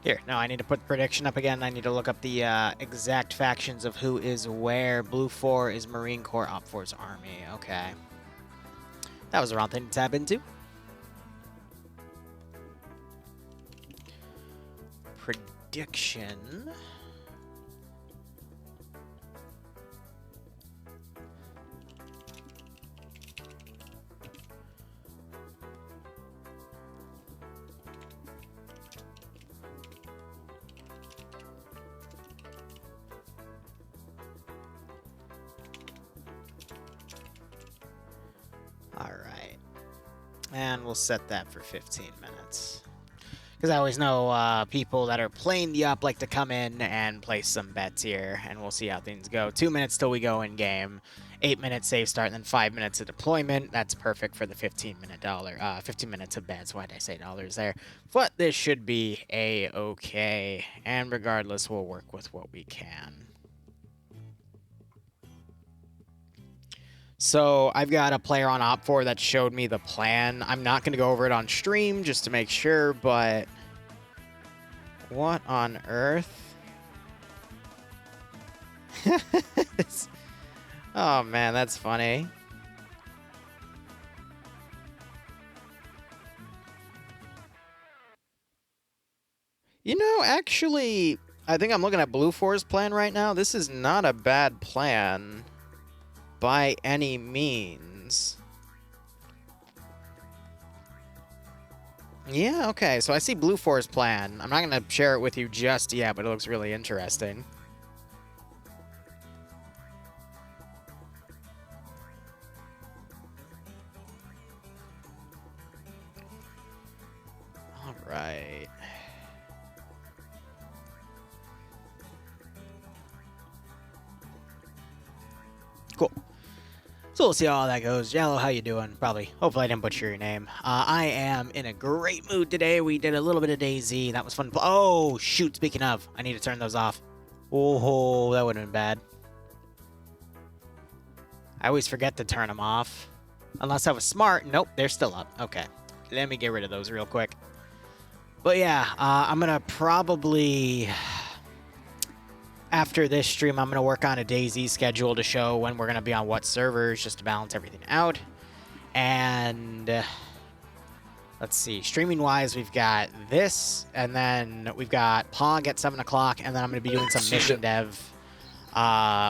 Here, no, I need to put prediction up again. I need to look up the exact factions of who is where. Blue 4 is Marine Corps, Op 4 is Army. Okay. That was the wrong thing to tab into. Prediction. And we'll set that for 15 minutes. Because I always know people that are playing the up like to come in and place some bets here, and we'll see how things go. 2 minutes till we go in game. 8 minutes save start, and then 5 minutes of deployment. That's perfect for the 15 minutes of bets. Why did I say dollars there? But this should be a-okay. And regardless, we'll work with what we can. So I've got a player on Op 4 that showed me the plan. I'm not going to go over it on stream just to make sure, but what on earth? Oh man, that's funny. You know, actually, I think I'm looking at Blue 4's plan right now. This is not a bad plan by any means. Yeah, okay, so I see Blue 4's plan. I'm not going to share it with you just yet, but it looks really interesting. All right. Cool. So we'll see how all that goes. Jello, how you doing? Probably. Hopefully I didn't butcher your name. I am in a great mood today. We did a little bit of DayZ. That was fun. Oh, shoot. Speaking of, I need to turn those off. Oh, that would have been bad. I always forget to turn them off. Unless I was smart. Nope, they're still up. Okay. Let me get rid of those real quick. But yeah, I'm going to probably... After this stream, I'm going to work on a DayZ schedule to show when we're going to be on what servers, just to balance everything out. And let's see, streaming-wise, we've got this, and then we've got Pog at 7 o'clock, and then I'm going to be doing some mission dev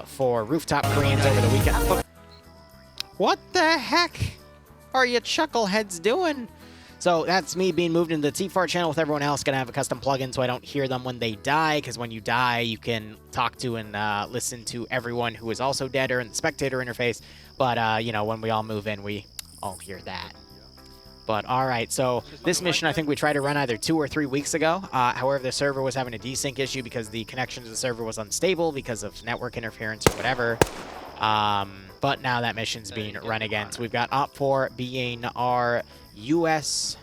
for Rooftop Koreans over the weekend. What the heck are you chuckleheads doing? So that's me being moved into the T-Fart channel with everyone else. Gonna have a custom plugin so I don't hear them when they die, because when you die, you can talk to and listen to everyone who is also dead or in the spectator interface. But, you know, when we all move in, we all hear that. But, all right, so this mission I think we tried to run either 2 or 3 weeks ago. However, the server was having a desync issue because the connection to the server was unstable because of network interference or whatever. But now that mission's being run again. So we've got Op 4 being our U.S.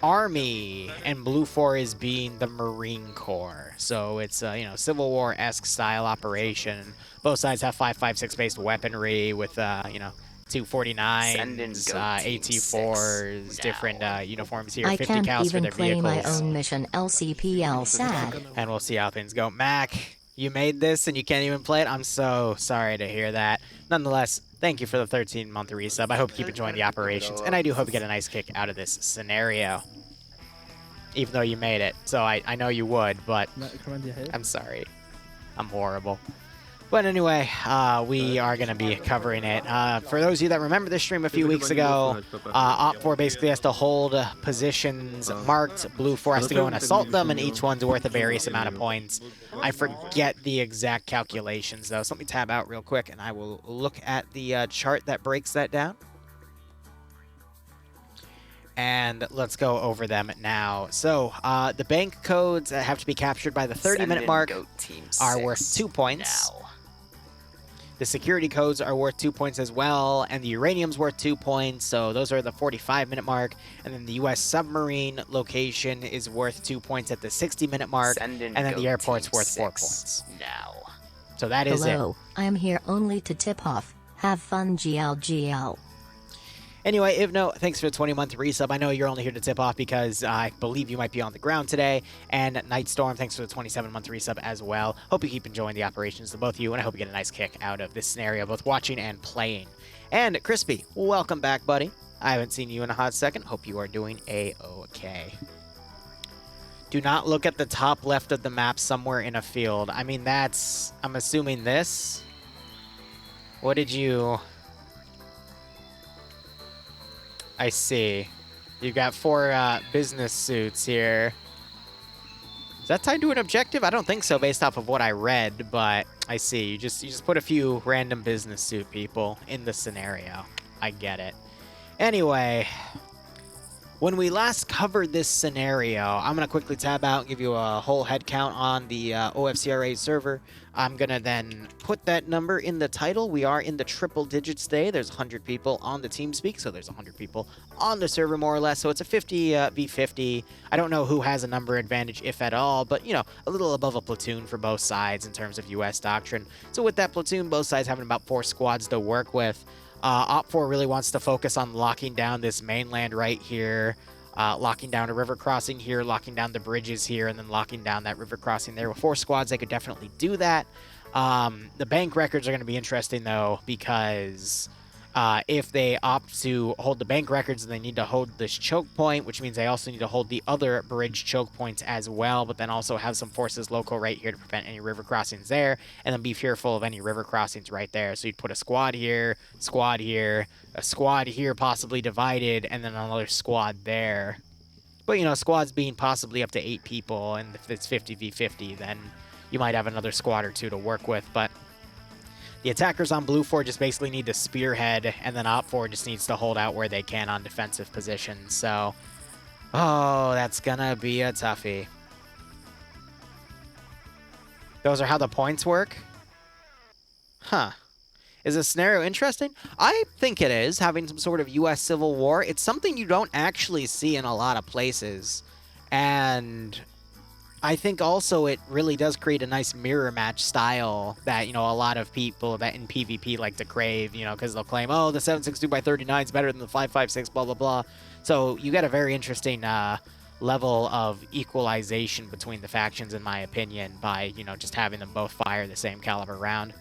Army, and Blue 4 is being the Marine Corps. So it's you know, Civil War-esque style operation. Both sides have 5.56 based weaponry with you know, 249s, AT4s, different uniforms here. 50 cals for their vehicles. I can't even play my own mission. LCPL sad. And we'll see how things go. Mac, you made this and you can't even play it? I'm so sorry to hear that. Nonetheless, thank you for the 13-month resub. I hope you keep enjoying the operations, and I do hope you get a nice kick out of this scenario. Even though you made it, so I know you would, but I'm sorry. I'm horrible. But anyway, we are going to be covering it. For those of you that remember this stream a few weeks ago, Op 4 basically has to hold positions marked. Blue 4 has to go and assault them, and each one's worth a various amount of points. I forget the exact calculations, though, so let me tab out real quick, and I will look at the chart that breaks that down. And let's go over them now. So, the bank codes that have to be captured by the 30-minute mark are worth 2 points. Now. The security codes are worth 2 points as well, and the uranium's worth 2 points, so those are the 45-minute mark. And then the U.S. submarine location is worth 2 points at the 60-minute mark, and then the airport's worth 4 points. Now. So that is it. Hello, I'm here only to tip off. Have fun, GLGL. Anyway, Ivno, thanks for the 20-month resub. I know you're only here to tip off because I believe you might be on the ground today. And Nightstorm, thanks for the 27-month resub as well. Hope you keep enjoying the operations to both of you, and I hope you get a nice kick out of this scenario, both watching and playing. And Crispy, welcome back, buddy. I haven't seen you in a hot second. Hope you are doing A-okay. Do not look at the top left of the map somewhere in a field. I mean, that's... I'm assuming this. What did you... I see. You got 4 business suits here. Is that tied to an objective? I don't think so based off of what I read, but I see. You just put a few random business suit people in the scenario. I get it. Anyway, when we last covered this scenario, I'm going to quickly tab out and give you a whole head count on the OFCRA server. I'm going to then put that number in the title. We are in the triple digits today. There's 100 people on the TeamSpeak, so there's 100 people on the server more or less. So it's a 50 v 50. I don't know who has a number advantage, if at all, but, you know, a little above a platoon for both sides in terms of US doctrine. So with that platoon, both sides having about 4 squads to work with. OPFOR really wants to focus on locking down this mainland right here, locking down a river crossing here, locking down the bridges here, and then locking down that river crossing there. With 4 squads, they could definitely do that. The bank records are going to be interesting, though, because if they opt to hold the bank records, they need to hold this choke point, which means they also need to hold the other bridge choke points as well, but then also have some forces local right here to prevent any river crossings there, and then be fearful of any river crossings right there. So you'd put a squad here, a squad here possibly divided, and then another squad there. But, you know, squads being possibly up to 8 people, and if it's 50 v 50, then you might have another squad or 2 to work with, but the attackers on Blue 4 just basically need to spearhead, and then Op 4 just needs to hold out where they can on defensive positions. So, oh, that's gonna be a toughie. Those are how the points work? Huh. Is this scenario interesting? I think it is, having some sort of U.S. Civil War. It's something you don't actually see in a lot of places. And I think also it really does create a nice mirror match style that, you know, a lot of people that in PvP like to crave, you know, because they'll claim, oh, the 7.62x39 is better than the 5.56, blah, blah, blah. So you get a very interesting level of equalization between the factions, in my opinion, by, you know, just having them both fire the same caliber round.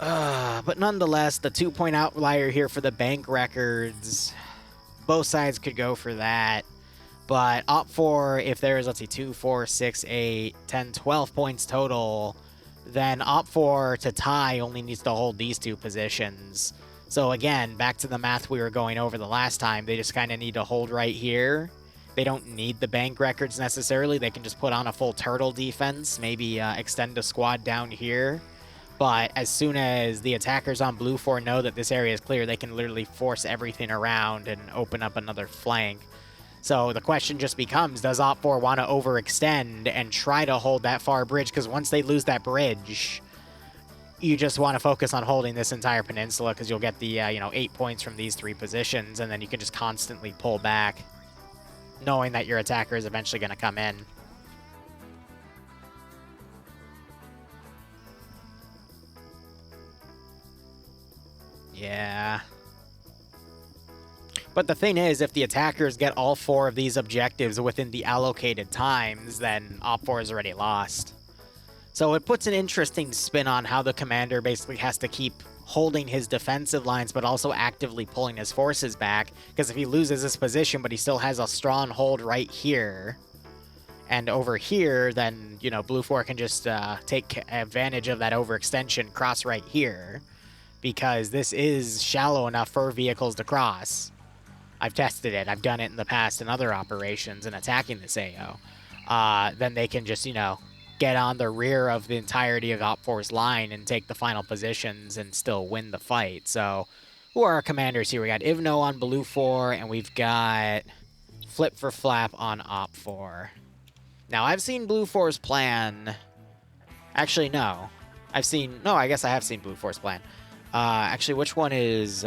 But nonetheless, the 2-point outlier here for the bank records, both sides could go for that. But Op 4, if there's, let's see, 2, 4, 6, 8, 10, 12 points total, then Op 4 to tie only needs to hold these 2 positions. So again, back to the math we were going over the last time, they just kind of need to hold right here. They don't need the bank records necessarily. They can just put on a full turtle defense, maybe extend a squad down here. But as soon as the attackers on Blue 4 know that this area is clear, they can literally force everything around and open up another flank. So the question just becomes, does Op 4 want to overextend and try to hold that far bridge? Because once they lose that bridge, you just want to focus on holding this entire peninsula, because you'll get the, you know, 8 points from these 3 positions, and then you can just constantly pull back, knowing that your attacker is eventually going to come in. Yeah. But the thing is, if the attackers get all 4 of these objectives within the allocated times, then Op 4 is already lost. So it puts an interesting spin on how the commander basically has to keep holding his defensive lines, but also actively pulling his forces back. Because if he loses this position, but he still has a strong hold right here, and over here, then, you know, Blue 4 can just take advantage of that overextension, cross right here, because this is shallow enough for vehicles to cross. I've tested it. I've done it in the past in other operations and attacking this AO. Then they can just, you know, get on the rear of the entirety of Op 4's line and take the final positions and still win the fight. So, who are our commanders here? We got Ivno on Blue 4, and we've got Flip for Flap on Op 4. Now, I've seen Blue 4's plan. Actually, no. No, I guess I have seen Blue 4's plan. Actually, which one is...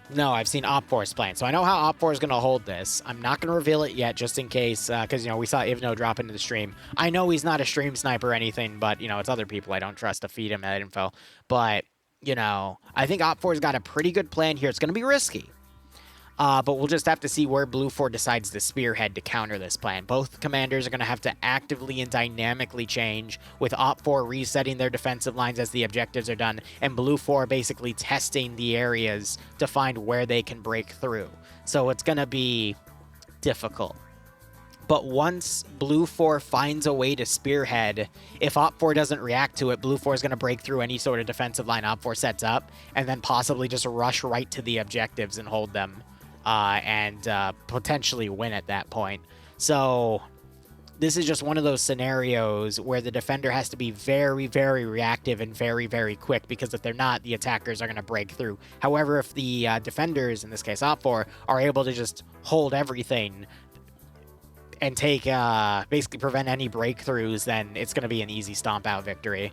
No, I've seen Op 4's plan. So I know how Op 4 is going to hold this. I'm not going to reveal it yet, just in case, because, you know, we saw Ivno drop into the stream. I know he's not a stream sniper or anything, but, you know, it's other people I don't trust to feed him that info. But you know, I think Op4's got a pretty good plan here. It's going to be risky. But we'll just have to see where Blue 4 decides to spearhead to counter this plan. Both commanders are going to have to actively and dynamically change, with Op 4 resetting their defensive lines as the objectives are done, and Blue 4 basically testing the areas to find where they can break through. So it's going to be difficult. But once Blue 4 finds a way to spearhead, if Op 4 doesn't react to it, Blue 4 is going to break through any sort of defensive line Op 4 sets up, and then possibly just rush right to the objectives and hold them. And potentially win at that point. So this is just one of those scenarios where the defender has to be very, very reactive and very, very quick, because if they're not, the attackers are going to break through. However, if the defenders, in this case Op4, are able to just hold everything and take, basically prevent any breakthroughs, then it's going to be an easy stomp out victory.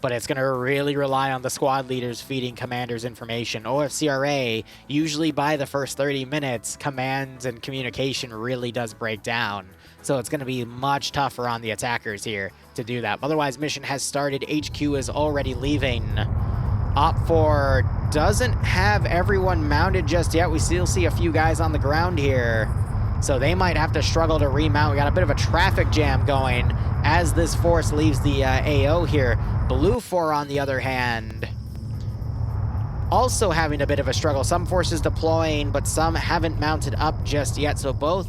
But it's going to really rely on the squad leaders feeding commanders information. OFCRA, usually by the first 30 minutes, commands and communication really does break down. So it's going to be much tougher on the attackers here to do that. Otherwise, mission has started. HQ is already leaving. Op4 doesn't have everyone mounted just yet. We still see a few guys on the ground here. So they might have to struggle to remount. We got a bit of a traffic jam going as this force leaves the AO here. Blue 4, on the other hand, also having a bit of a struggle. Some forces deploying, but some haven't mounted up just yet. So both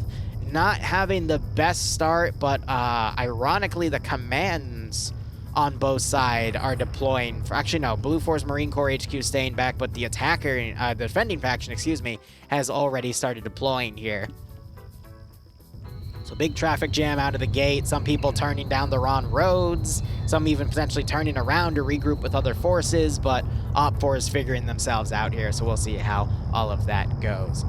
not having the best start, but ironically, the commands on both sides are deploying. Actually, no, Blue 4's Marine Corps HQ staying back, but the attacker, the defending faction, excuse me, has already started deploying here. So big traffic jam out of the gate, some people turning down the wrong roads, some even potentially turning around to regroup with other forces, but Op 4 is figuring themselves out here, so we'll see how all of that goes.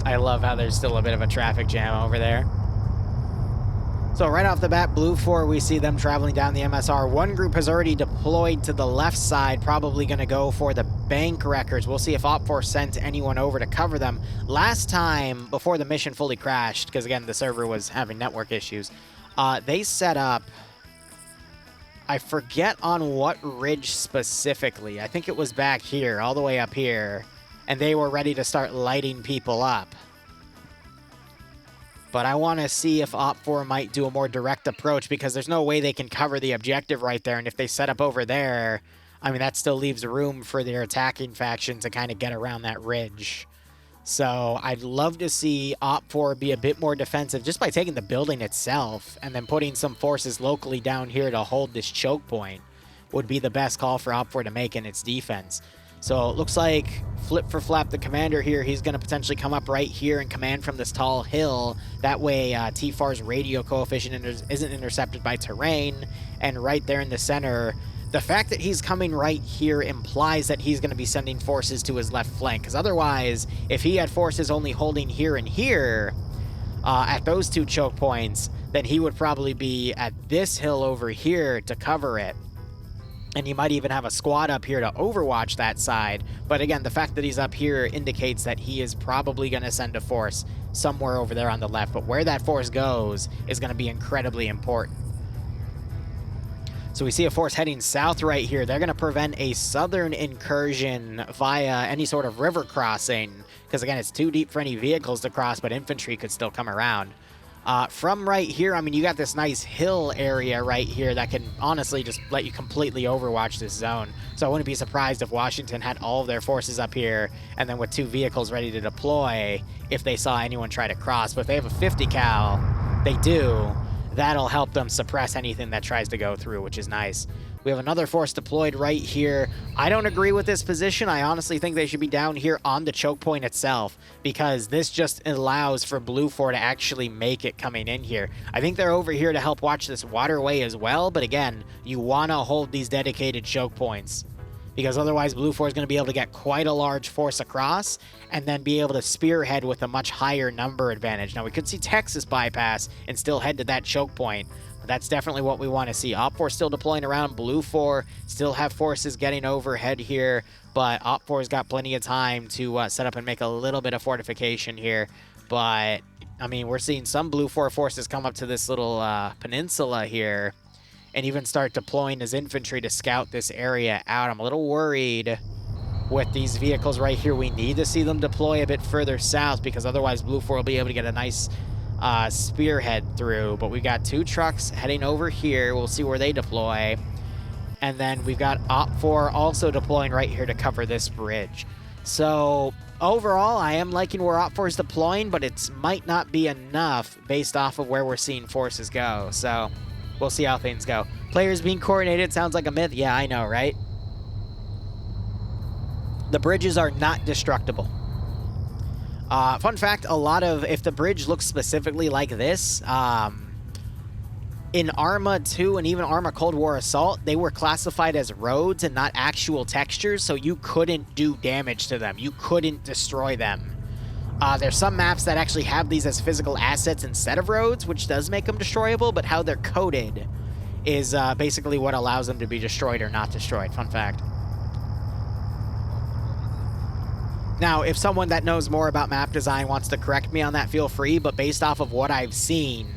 I love how there's still a bit of a traffic jam over there. So right off the bat, Blue 4, we see them traveling down the MSR. One group has already deployed to the left side, probably going to go for the bank records. We'll see if Op 4 sent anyone over to cover them. Last time, before the mission fully crashed, because again, the server was having network issues, they set up, I forget on what ridge specifically. I think it was back here, all the way up here, and they were ready to start lighting people up. But I want to see if Op 4 might do a more direct approach, because there's no way they can cover the objective right there. And if they set up over there, I mean, that still leaves room for their attacking faction to kind of get around that ridge. So I'd love to see Op 4 be a bit more defensive just by taking the building itself and then putting some forces locally down here to hold this choke point would be the best call for Op 4 to make in its defense. So it looks like Flip for Flap, the commander here, he's going to potentially come up right here and command from this tall hill. That way T-FAR's radio coefficient isn't intercepted by terrain. And right there in the center, the fact that he's coming right here implies that he's going to be sending forces to his left flank. Because otherwise, if he had forces only holding here and here at those two choke points, then he would probably be at this hill over here to cover it. And you might even have a squad up here to overwatch that side. But again, the fact that he's up here indicates that he is probably going to send a force somewhere over there on the left. But where that force goes is going to be incredibly important. So we see a force heading south right here. They're going to prevent a southern incursion via any sort of river crossing. Because again, it's too deep for any vehicles to cross, but infantry could still come around. From right here, I mean, you got this nice hill area right here that can honestly just let you completely overwatch this zone. So I wouldn't be surprised if Washington had all of their forces up here and then with 2 vehicles ready to deploy if they saw anyone try to cross. But if they have a 50 cal, they do. That'll help them suppress anything that tries to go through, which is nice. We have another force deployed right here. I don't agree with this position. I honestly think they should be down here on the choke point itself, because this just allows for Blue 4 to actually make it coming in here. I think they're over here to help watch this waterway as well, but again, you want to hold these dedicated choke points, because otherwise Blue 4 is going to be able to get quite a large force across and then be able to spearhead with a much higher number advantage. Now, we could see Texas bypass and still head to that choke point. That's definitely what we want to see. Op 4 still deploying around. Blue 4 still have forces getting overhead here, but Op 4's got plenty of time to set up and make a little bit of fortification here. But I mean, we're seeing some Blue 4 forces come up to this little peninsula here and even start deploying his infantry to scout this area out. I'm a little worried with these vehicles right here. We need to see them deploy a bit further south because otherwise Blue 4 will be able to get a nice spearhead through. But we got 2 trucks heading over here. We'll see where they deploy. And then we've got OFCRA also deploying right here to cover this bridge. So overall, I am liking where OFCRA is deploying, but it might not be enough based off of where we're seeing forces go. So we'll see how things go. Players being coordinated sounds like a myth. Yeah, I know, right? The bridges are not destructible. Fun fact, if the bridge looks specifically like this, in Arma 2 and even Arma Cold War Assault, they were classified as roads and not actual textures, so you couldn't do damage to them. You couldn't destroy them. There's some maps that actually have these as physical assets instead of roads, which does make them destroyable, but how they're coded is basically what allows them to be destroyed or not destroyed. Fun fact. Now, if someone that knows more about map design wants to correct me on that, feel free, but based off of what I've seen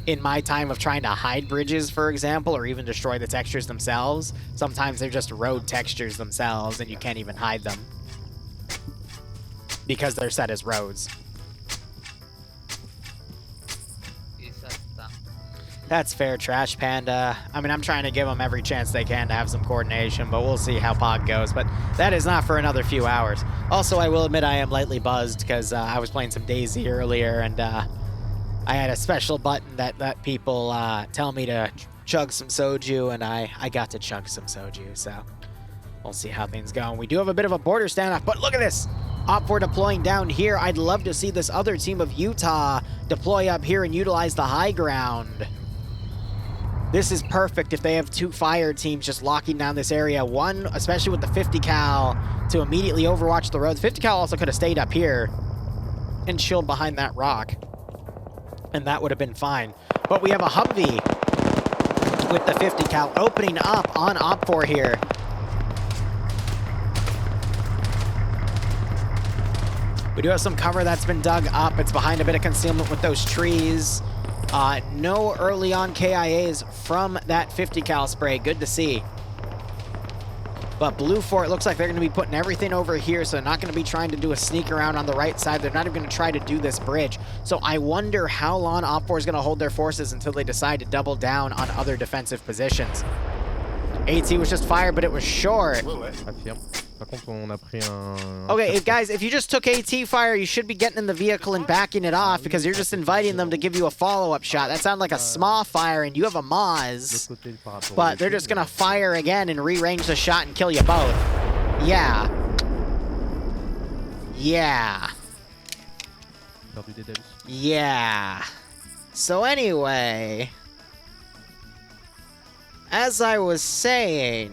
in my time of trying to hide bridges, for example, or even destroy the textures themselves, sometimes they're just road textures themselves and you can't even hide them because they're set as roads. That's fair, Trash Panda. I mean, I'm trying to give them every chance they can to have some coordination, but we'll see how POG goes. But that is not for another few hours. Also, I will admit I am lightly buzzed because I was playing some DayZ earlier, and I had a special button that let people tell me to chug some soju, and I got to chug some soju, so we'll see how things go. And we do have a bit of a border standoff, but look at this! OFCRA deploying down here. I'd love to see this other team of Utah deploy up here and utilize the high ground. This is perfect if they have 2 fire teams just locking down this area. One, especially with the 50 cal, to immediately overwatch the roads. 50 cal also could have stayed up here and chilled behind that rock, and that would have been fine. But we have a Humvee with the 50 cal opening up on OFCRA here. We do have some cover that's been dug up. It's behind a bit of concealment with those trees. No early on KIAs from that 50 cal spray. Good to see. But Blue 4, it looks like they're going to be putting everything over here, so they're not going to be trying to do a sneak around on the right side. They're not even going to try to do this bridge. So I wonder how long OFCRA is going to hold their forces until they decide to double down on other defensive positions. AT was just fired, but it was short. Okay, guys, if you just took AT fire, you should be getting in the vehicle and backing it off because you're just inviting them to give you a follow-up shot. That sounded like a small fire, and you have a Moz, but they're just going to fire again and rearrange the shot and kill you both. Yeah. Yeah. Yeah. So anyway, as I was saying...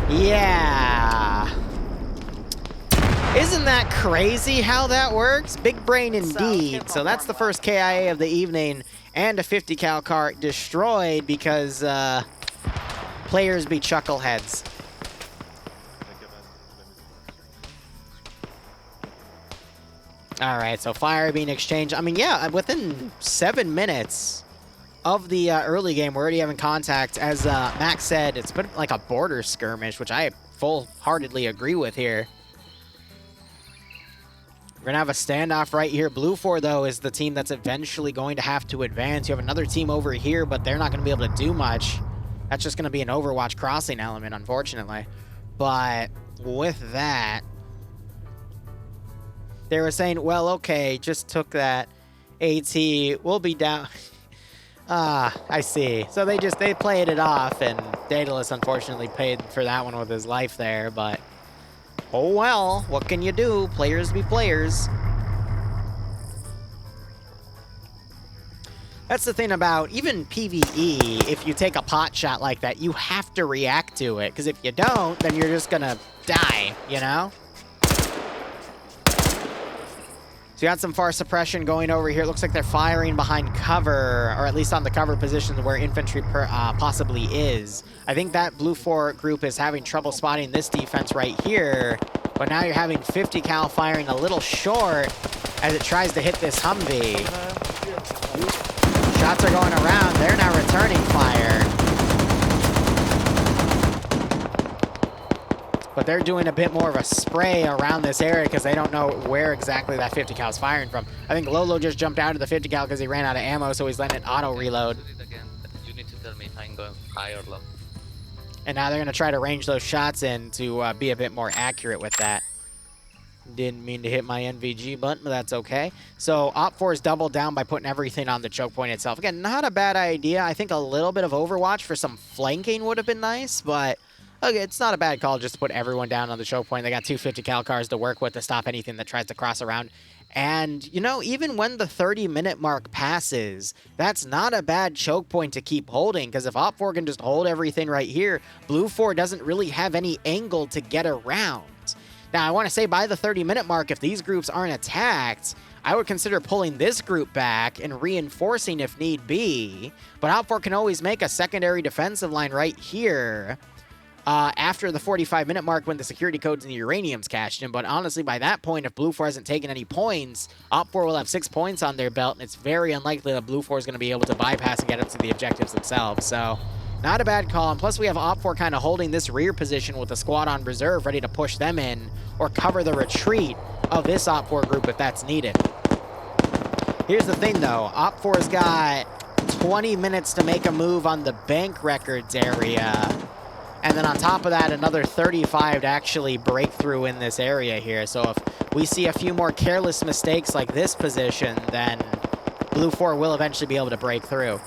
Yeah. Isn't that crazy how that works? Big brain indeed. So that's the first KIA of the evening and a 50 cal cart destroyed because players be chuckleheads. All right, so fire being exchanged. I mean, yeah, within 7 minutes of the early game, we're already having contact. As Max said, it's been like a border skirmish, which I full-heartedly agree with here. We're going to have a standoff right here. Blue 4, though, is the team that's eventually going to have to advance. You have another team over here, but they're not going to be able to do much. That's just going to be an Overwatch crossing element, unfortunately. But with that, they were saying, well, okay, just took that. AT, we'll be down... I see. So they played it off, and Daedalus unfortunately paid for that one with his life there, but oh well, what can you do? Players be players. That's the thing about even PvE, if you take a pot shot like that, you have to react to it, because if you don't, then you're just gonna die, you know? So you got some far suppression going over here. It looks like they're firing behind cover, or at least on the cover position where infantry possibly is. I think that Blue 4 group is having trouble spotting this defense right here. But now you're having 50 cal firing a little short as it tries to hit this Humvee. Shots are going around. They're now returning fire. But they're doing a bit more of a spray around this area because they don't know where exactly that 50 cal is firing from. I think Lolo just jumped out of the 50 cal because he ran out of ammo, so he's letting it auto reload. You need to tell me if I'm going high or low. And now they're going to try to range those shots in to be a bit more accurate with that. Didn't mean to hit my NVG button, but that's okay. So OPFOR's doubled down by putting everything on the choke point itself. Again, not a bad idea. I think a little bit of Overwatch for some flanking would have been nice, but okay, it's not a bad call just to put everyone down on the choke point. They got 250 cal cars to work with to stop anything that tries to cross around. And, you know, even when the 30-minute mark passes, that's not a bad choke point to keep holding, because if OPFOR can just hold everything right here, Blue 4 doesn't really have any angle to get around. Now, I want to say by the 30-minute mark, if these groups aren't attacked, I would consider pulling this group back and reinforcing if need be. But OPFOR can always make a secondary defensive line right here after the 45-minute mark when the security codes and the uranium's cashed in. But honestly, by that point, if Blue 4 hasn't taken any points, OPFOR will have 6 points on their belt, and it's very unlikely that Blue 4 is going to be able to bypass and get up to the objectives themselves. So not a bad call, and plus we have OPFOR kind of holding this rear position with a squad on reserve ready to push them in or cover the retreat of this OPFOR group if that's needed. Here's the thing though, OPFOR's got 20 minutes to make a move on the bank records area, and then on top of that another 35 to actually break through in this area here. So if we see a few more careless mistakes like this position, then Blue 4 will eventually be able to break through.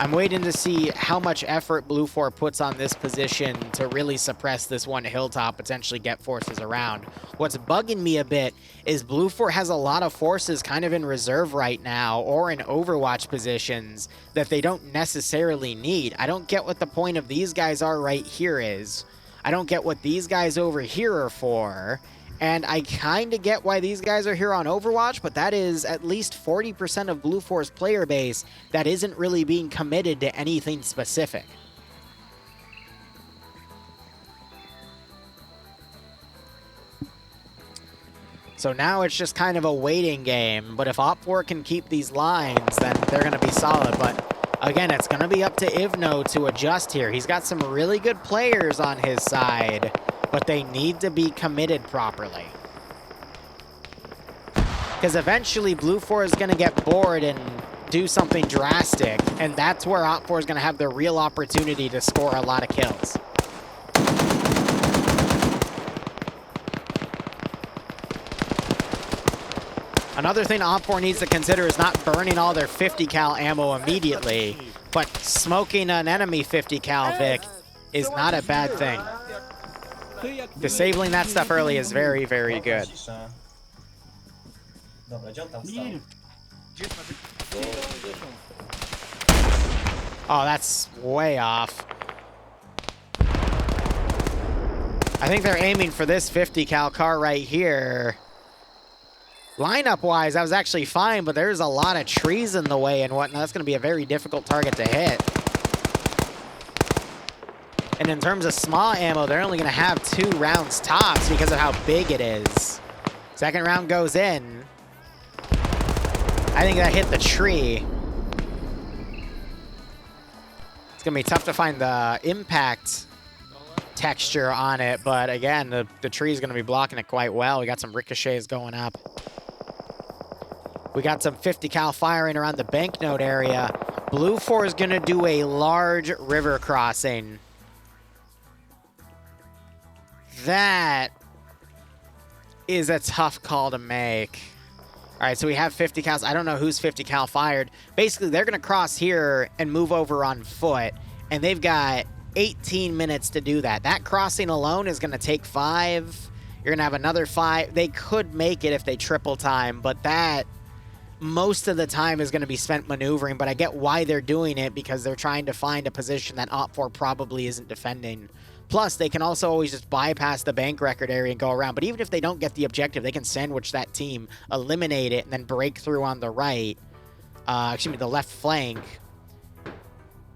I'm waiting to see how much effort Blue 4 puts on this position to really suppress this one hilltop, potentially get forces around. What's bugging me a bit is Blue 4 has a lot of forces kind of in reserve right now or in Overwatch positions that they don't necessarily need. I don't get what the point of these guys are right here is. I don't get what these guys over here are for. And I kind of get why these guys are here on Overwatch, but that is at least 40% of Blue 4's player base that isn't really being committed to anything specific. So now it's just kind of a waiting game, but if OPFOR can keep these lines, then they're going to be solid. But again, it's going to be up to Ivno to adjust here. He's got some really good players on his side, but they need to be committed properly. Because eventually Blue 4 is going to get bored and do something drastic, and that's where OPFOR is going to have the real opportunity to score a lot of kills. Another thing OPFOR needs to consider is not burning all their 50 cal ammo immediately, but smoking an enemy 50 cal Vic is not a bad thing. Disabling that stuff early is very, very good. Oh, that's way off. I think they're aiming for this 50 cal car right here. Lineup-wise, that was actually fine, but there's a lot of trees in the way and whatnot. That's going to be a very difficult target to hit. And in terms of small ammo, they're only going to have 2 rounds tops because of how big it is. Second round goes in. I think that hit the tree. It's going to be tough to find the impact texture on it, but again, the tree is going to be blocking it quite well. We got some ricochets going up. We got some 50 cal firing around the banknote area. Blue 4 is going to do a large river crossing. That is a tough call to make. All right, so we have 50 cals. I don't know who's 50 cal fired. Basically, they're going to cross here and move over on foot, and they've got 18 minutes to do that. That crossing alone is going to take 5. You're going to have another 5. They could make it if they triple time, but that most of the time is going to be spent maneuvering, but I get why they're doing it because they're trying to find a position that OPFOR probably isn't defending. Plus, they can also always just bypass the bank record area and go around. But even if they don't get the objective, they can sandwich that team, eliminate it, and then break through on the right. The left flank.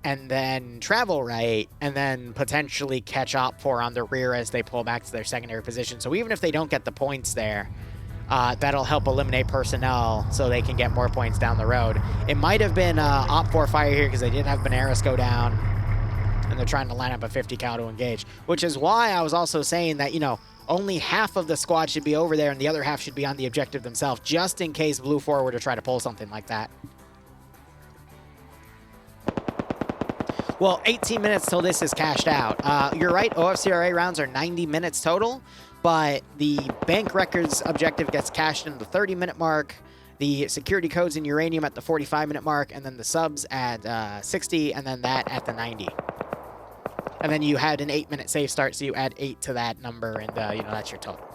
and then travel right, and then potentially catch OPFOR on the rear as they pull back to their secondary position. So even if they don't get the points there, that'll help eliminate personnel so they can get more points down the road. It might have been OPFOR fire here because they did have Benares go down, and they're trying to line up a 50 cal to engage, which is why I was also saying that, you know, only half of the squad should be over there and the other half should be on the objective themselves, just in case Blue 4 were to try to pull something like that. Well, 18 minutes till this is cashed out. You're right, OFCRA rounds are 90 minutes total, but the bank records objective gets cashed in the 30-minute mark, the security codes in uranium at the 45-minute mark, and then the subs at 60, and then that at the 90. And then you had an 8-minute safe start, so you add 8 to that number, and you know, that's your total.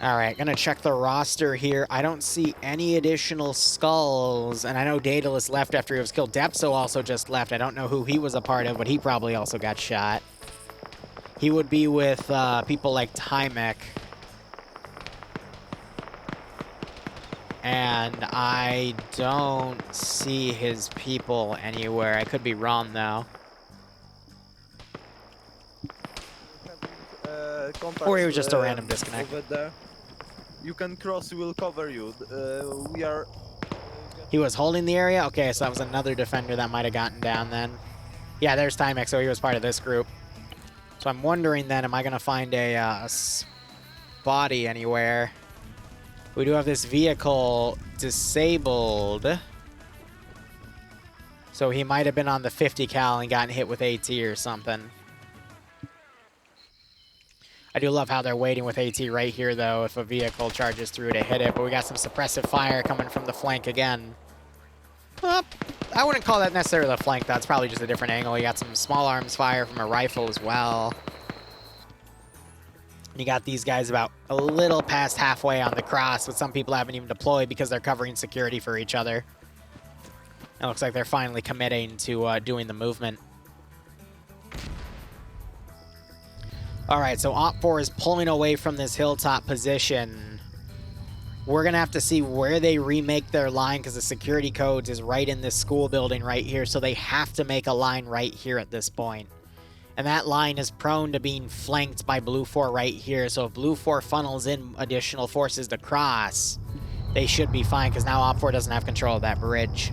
All right, gonna check the roster here. I don't see any additional skulls, and I know Daedalus left after he was killed. Depso also just left. I don't know who he was a part of, but he probably also got shot. He would be with people like Tymek. And I don't see his people anywhere. I could be wrong, though. Or he was just a random disconnect. Over there. You can cross, we'll cover you. We are... He was holding the area? Okay, so that was another defender that might have gotten down then. Yeah, there's Tymek, so he was part of this group. So I'm wondering then, am I going to find a body anywhere? We do have this vehicle disabled. So he might have been on the 50 cal and gotten hit with AT or something. I do love how they're waiting with AT right here, though, if a vehicle charges through to hit it. But we got some suppressive fire coming from the flank again. I wouldn't call that necessarily the flank. That's probably just a different angle. You got some small arms fire from a rifle as well. You got these guys about a little past halfway on the cross, but some people haven't even deployed because they're covering security for each other. It looks like they're finally committing to doing the movement. All right, so OPFOR is pulling away from this hilltop position. We're going to have to see where they remake their line because the security codes is right in this school building right here, so they have to make a line right here at this point. And that line is prone to being flanked by Blue 4 right here, so if Blue 4 funnels in additional forces to cross, they should be fine because now OPFOR doesn't have control of that bridge.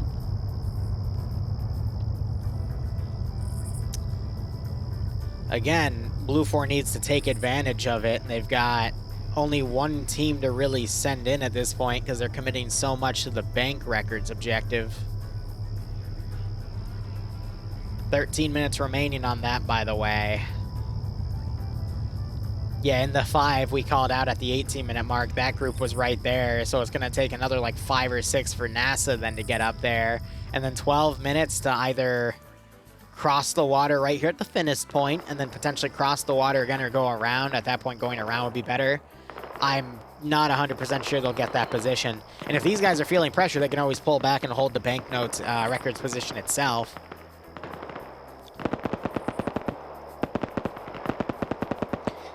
Again, Blue 4 needs to take advantage of it, and they've got only one team to really send in at this point because they're committing so much to the bank records objective. 13 minutes remaining on that, by the way. Yeah, in the 5 we called out at the 18-minute mark, that group was right there, so it's going to take another like 5 or 6 for NASA then to get up there. And then 12 minutes to either cross the water right here at the thinnest point, and then potentially cross the water again or go around. At that point, going around would be better. I'm not 100% sure they'll get that position. And if these guys are feeling pressure, they can always pull back and hold the banknotes records position itself.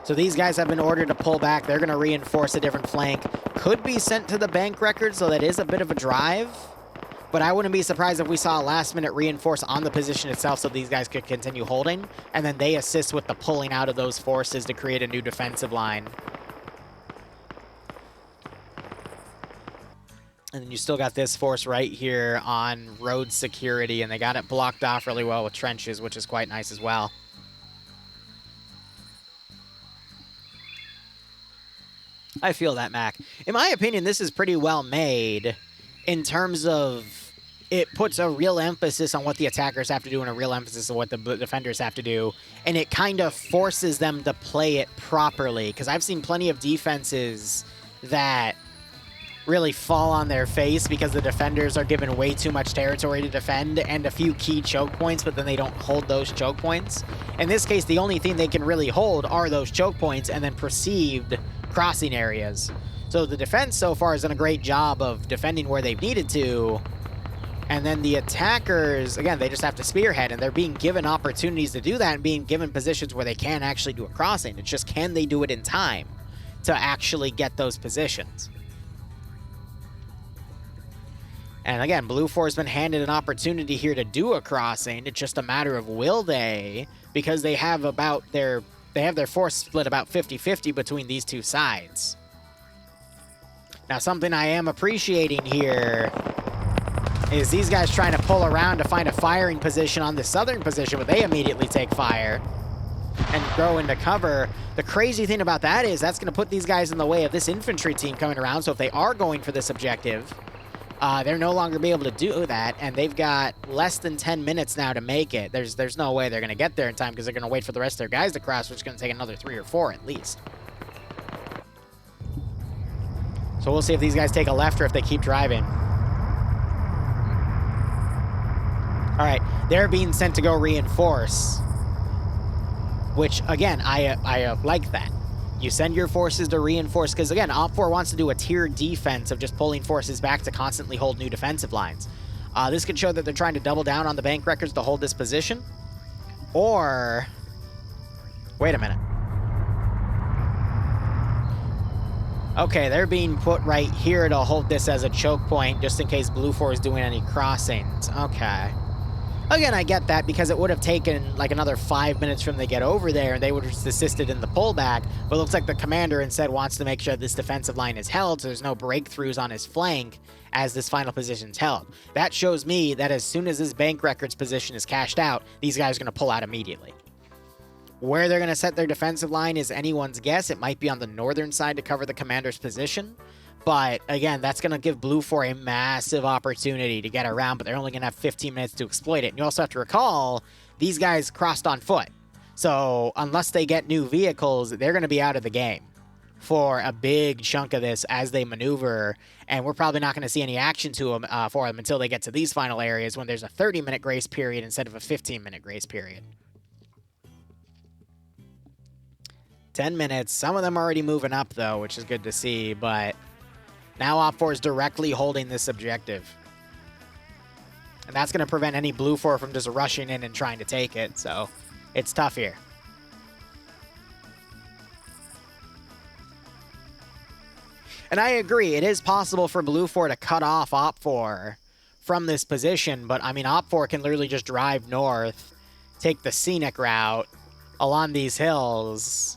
So these guys have been ordered to pull back. They're going to reinforce a different flank. Could be sent to the bank record, so that is a bit of a drive. But I wouldn't be surprised if we saw a last-minute reinforce on the position itself so these guys could continue holding, and then they assist with the pulling out of those forces to create a new defensive line. And then you still got this force right here on road security, and they got it blocked off really well with trenches, which is quite nice as well. I feel that, Mac. In my opinion, this is pretty well made in terms of it puts a real emphasis on what the attackers have to do and a real emphasis on what the defenders have to do, and it kind of forces them to play it properly, because I've seen plenty of defenses that really fall on their face because the defenders are given way too much territory to defend and a few key choke points, but then they don't hold those choke points. In this case, the only thing they can really hold are those choke points and then perceived crossing areas. So the defense so far has done a great job of defending where they've needed to. And then the attackers, again, they just have to spearhead, and they're being given opportunities to do that and being given positions where they can actually do a crossing. It's just, can they do it in time to actually get those positions? And again, Blue 4 has been handed an opportunity here to do a crossing. It's just a matter of will they, because they have their force split about 50-50 between these two sides. Now, something I am appreciating here is these guys trying to pull around to find a firing position on the southern position, but they immediately take fire and go into cover. The crazy thing about that is that's going to put these guys in the way of this infantry team coming around, so if they are going for this objective, they're no longer be able to do that, and they've got less than 10 minutes now to make it. There's no way they're going to get there in time because they're going to wait for the rest of their guys to cross, which is going to take another 3 or 4 at least. So we'll see if these guys take a left or if they keep driving. All right, they're being sent to go reinforce, which, again, I like that. You send your forces to reinforce, because, again, OFCRA wants to do a tiered defense of just pulling forces back to constantly hold new defensive lines. This could show that they're trying to double down on the bank records to hold this position. Or... wait a minute. Okay, they're being put right here to hold this as a choke point, just in case Blue 4 is doing any crossings. Okay. Again, I get that because it would have taken like another 5 minutes from they get over there and they would have just assisted in the pullback. But it looks like the commander instead wants to make sure this defensive line is held so there's no breakthroughs on his flank as this final position's held. That shows me that as soon as this bank records position is cashed out, these guys are going to pull out immediately. Where they're going to set their defensive line is anyone's guess. It might be on the northern side to cover the commander's position. But, again, that's going to give Blue 4 a massive opportunity to get around, but they're only going to have 15 minutes to exploit it. And you also have to recall, these guys crossed on foot. So, unless they get new vehicles, they're going to be out of the game for a big chunk of this as they maneuver. And we're probably not going to see any action to them, for them until they get to these final areas when there's a 30-minute grace period instead of a 15-minute grace period. 10 minutes. Some of them are already moving up, though, which is good to see, but... now OFCRA is directly holding this objective. And that's going to prevent any Blue 4 from just rushing in and trying to take it, so it's tough here. And I agree, it is possible for Blue 4 to cut off OFCRA from this position, but I mean, OFCRA can literally just drive north, take the scenic route along these hills,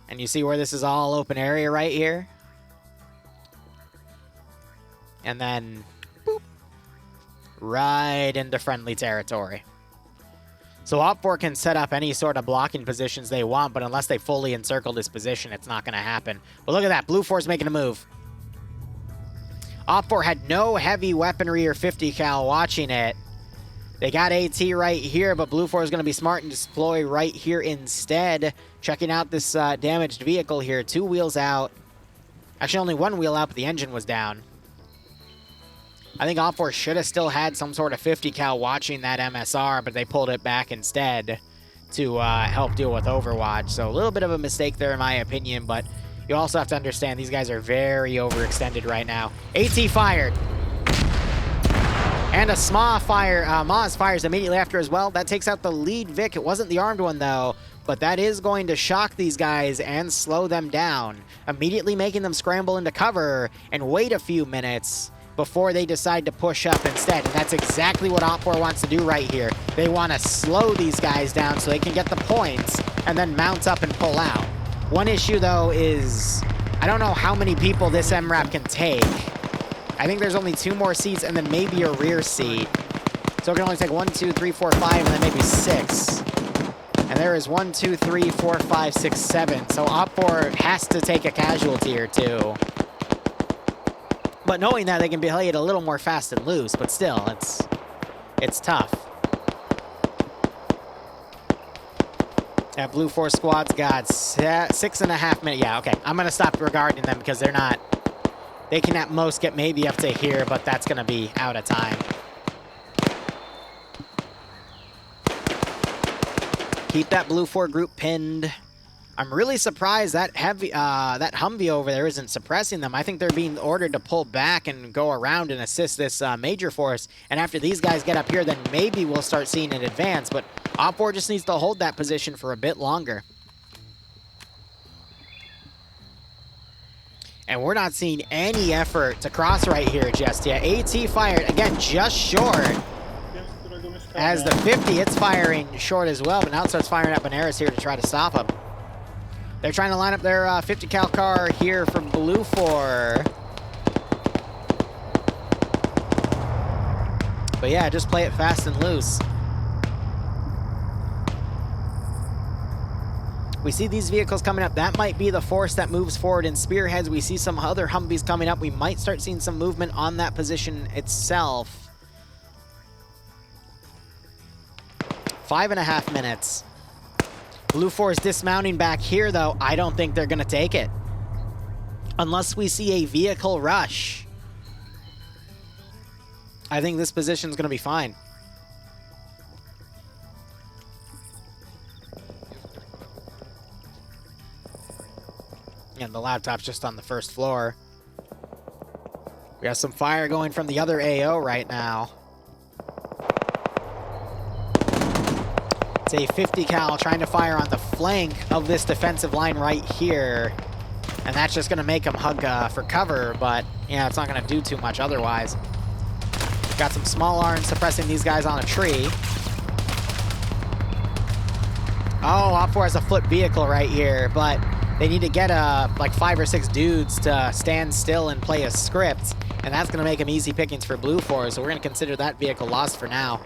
and you see where this is all open area right here? And then, boop, right into friendly territory. So OFCRA can set up any sort of blocking positions they want, but unless they fully encircle this position, it's not going to happen. But look at that. Blue 4's making a move. OFCRA had no heavy weaponry or 50 cal watching it. They got AT right here, but Blue 4 is going to be smart and deploy right here instead. Checking out this damaged vehicle here. 2 wheels out. Actually, only 1 wheel out, but the engine was down. I think OFCRA should have still had some sort of 50 cal watching that MSR, but they pulled it back instead to help deal with Overwatch. So a little bit of a mistake there in my opinion, but you also have to understand these guys are very overextended right now. AT fired. And a SMA fire, Maz fires immediately after as well. That takes out the lead Vic. It wasn't the armed one though, but that is going to shock these guys and slow them down, immediately making them scramble into cover and wait a few minutes before they decide to push up instead. And that's exactly what OFCRA wants to do right here. They want to slow these guys down so they can get the points and then mount up and pull out. One issue, though, is I don't know how many people this MRAP can take. I think there's only 2 more seats and then maybe a rear seat. So it can only take 1, 2, 3, 4, 5, and then maybe 6. And there is 1, 2, 3, 4, 5, 6, 7. So OFCRA has to take a casualty or 2. But knowing that, they can play it a little more fast and loose, but still, it's tough. That Blue 4 squad's got 6.5 minutes. Yeah, okay. I'm going to stop regarding them because they're not... they can at most get maybe up to here, but that's going to be out of time. Keep that Blue 4 group pinned. I'm really surprised that that Humvee over there isn't suppressing them. I think they're being ordered to pull back and go around and assist this major force. And after these guys get up here, then maybe we'll start seeing an advance. But OFCRA just needs to hold that position for a bit longer. And we're not seeing any effort to cross right here just yet. AT fired, again, just short. As the 50, it's firing short as well, but now it starts firing at Benares here to try to stop him. They're trying to line up their 50 cal car here from Blue 4. But yeah, just play it fast and loose. We see these vehicles coming up. That might be the force that moves forward in spearheads. We see some other Humvees coming up. We might start seeing some movement on that position itself. 5.5 minutes. Blue 4 is dismounting back here, though. I don't think they're going to take it. Unless we see a vehicle rush. I think this position is going to be fine. And the laptop's just on the first floor. We have some fire going from the other AO right now. It's a 50 cal trying to fire on the flank of this defensive line right here. And that's just going to make him hug for cover, but yeah, it's not going to do too much otherwise. Got some small arms suppressing these guys on a tree. Oh, OFCRA has a foot vehicle right here, but they need to get like 5 or 6 dudes to stand still and play a script, and that's going to make them easy pickings for Blue 4, so we're going to consider that vehicle lost for now.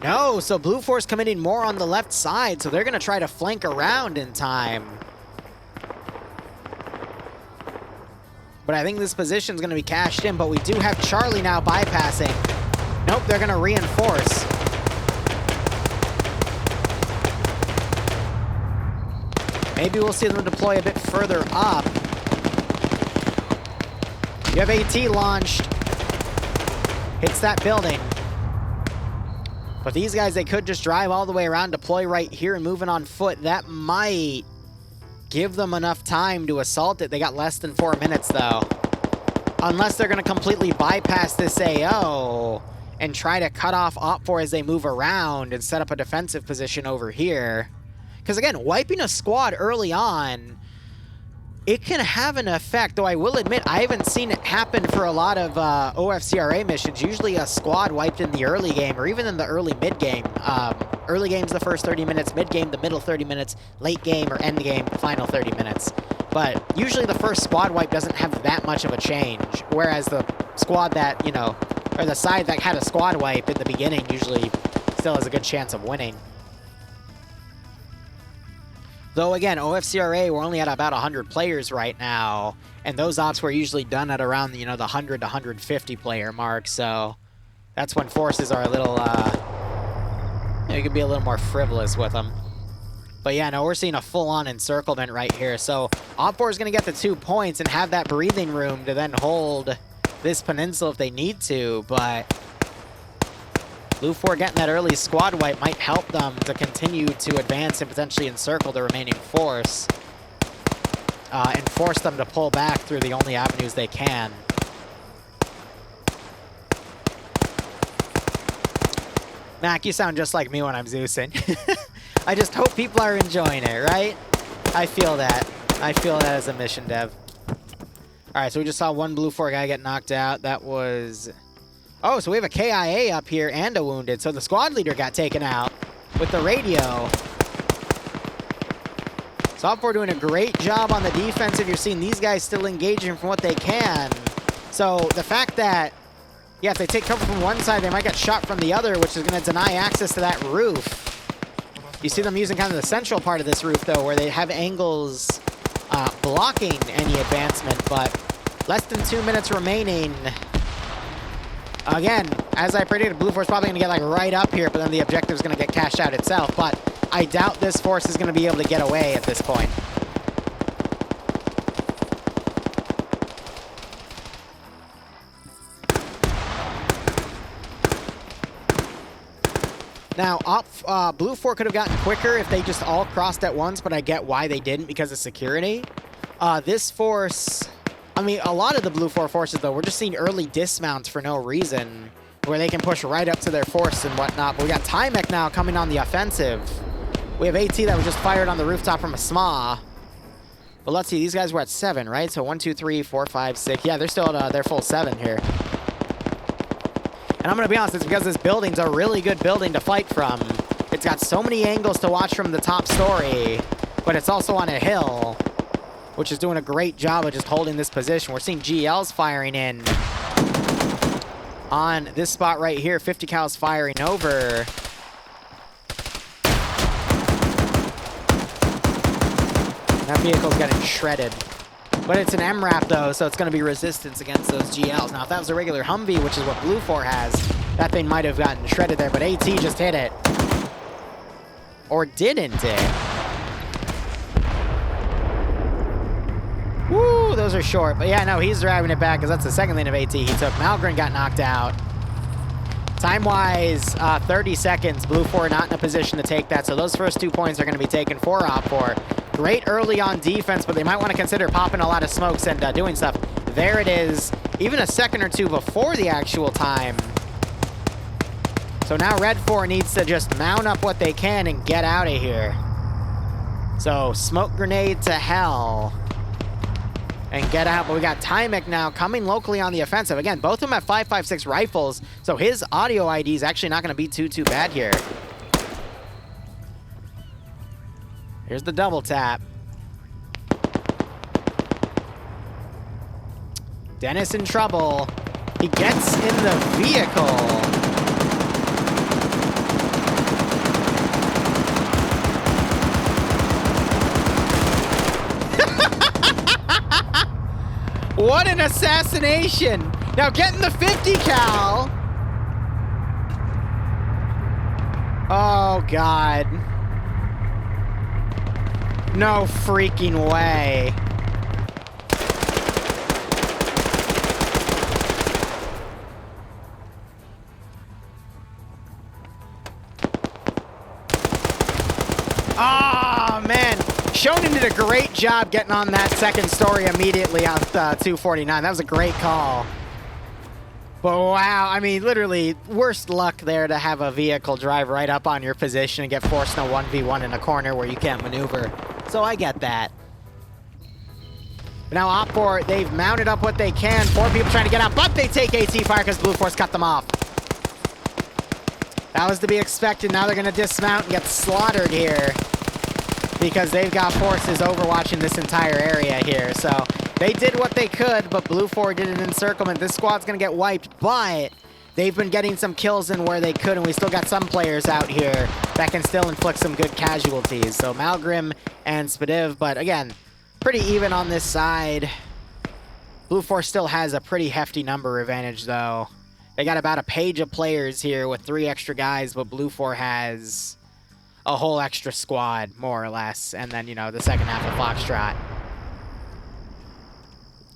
No, so Blue 4's committing more on the left side, so they're going to try to flank around in time. But I think this position's going to be cashed in, but we do have Charlie now bypassing. Nope, they're going to reinforce. Maybe we'll see them deploy a bit further up. You have AT launched. Hits that building. But these guys, they could just drive all the way around, deploy right here, and moving on foot. That might give them enough time to assault it. They got less than 4 minutes, though. Unless they're going to completely bypass this AO and try to cut off OFCRA as they move around and set up a defensive position over here. Because again, wiping a squad early on, it can have an effect, though I will admit I haven't seen it happen for a lot of OFCRA missions. Usually a squad wiped in the early game or even in the early mid-game. Early game's the first 30 minutes, mid-game the middle 30 minutes, late game or end game the final 30 minutes. But usually the first squad wipe doesn't have that much of a change, whereas the squad that, you know, or the side that had a squad wipe in the beginning usually still has a good chance of winning. Though again, OFCRA, we're only at about 100 players right now, and those ops were usually done at around, you know, the 100 to 150 player mark, so that's when forces are a little, you know, you can be a little more frivolous with them. But yeah, no, we're seeing a full-on encirclement right here, so OFCRA is going to get the 2 points and have that breathing room to then hold this peninsula if they need to, but Blue 4 getting that early squad wipe might help them to continue to advance and potentially encircle the remaining force and force them to pull back through the only avenues they can. Mac, you sound just like me when I'm Zeusing. I just hope people are enjoying it, right? I feel that. I feel that as a mission dev. All right, so we just saw one Blue 4 guy get knocked out. That was... Oh, so we have a KIA up here and a wounded. So the squad leader got taken out with the radio. So OFCRA doing a great job on the defensive. You're seeing these guys still engaging from what they can. So the fact that, yeah, if they take cover from one side, they might get shot from the other, which is going to deny access to that roof. You see them using kind of the central part of this roof, though, where they have angles blocking any advancement, but less than 2 minutes remaining. Again, as I predicted, Blue 4 is probably going to get like right up here, but then the objective is going to get cashed out itself. But I doubt this force is going to be able to get away at this point. Now, Blue 4 could have gotten quicker if they just all crossed at once, but I get why they didn't because of security. This force... I mean, a lot of the Blue 4 forces, though, we're just seeing early dismounts for no reason, where they can push right up to their force and whatnot. But we got Timek now coming on the offensive. We have AT that was just fired on the rooftop from a SMA. But let's see, these guys were at 7, right? So 1, 2, 3, 4, 5, 6. Yeah, they're still at their full 7 here. And I'm going to be honest, it's because this building's a really good building to fight from. It's got so many angles to watch from the top story, but it's also on a hill, which is doing a great job of just holding this position. We're seeing GLs firing in on this spot right here. 50 cals firing over. That vehicle's getting shredded. But it's an MRAP though, so it's going to be resistance against those GLs. Now, if that was a regular Humvee, which is what Blue 4 has, that thing might have gotten shredded there, but AT just hit it. Or didn't it? Woo, those are short. But yeah, no, he's driving it back because that's the second lane of AT he took. Malgren got knocked out. Time-wise, 30 seconds. Blue 4 not in a position to take that, so those first 2 points are going to be taken for OFCRA. Great early on defense, but they might want to consider popping a lot of smokes and doing stuff. There it is, even a second or two before the actual time. So now Red 4 needs to just mount up what they can and get out of here. So smoke grenade to hell. And get out, but we got Tymek now coming locally on the offensive. Again, both of them have 5.56 rifles, so his audio ID is actually not going to be too bad here. Here's the double tap. Dennis in trouble. He gets in the vehicle. What an assassination! Now getting the 50 cal. Oh, God. No freaking way. Oh, man. Shonen did a great job getting on that second story immediately off 249. That was a great call. But wow, I mean, literally, worst luck there to have a vehicle drive right up on your position and get forced in a 1v1 in a corner where you can't maneuver. So I get that. But now OFCRA, they've mounted up what they can. 4 people trying to get out, but they take AT fire because Blue Force cut them off. That was to be expected. Now they're going to dismount and get slaughtered here, because they've got forces overwatching this entire area here. So they did what they could, but Blue 4 did an encirclement. This squad's going to get wiped, but they've been getting some kills in where they could, and we still got some players out here that can still inflict some good casualties. So Malgrim and Spadiv, but again, pretty even on this side. Blue 4 still has a pretty hefty number advantage, though. They got about a page of players here with 3 extra guys, but Blue 4 has a whole extra squad, more or less, and then, you know, the second half of Foxtrot.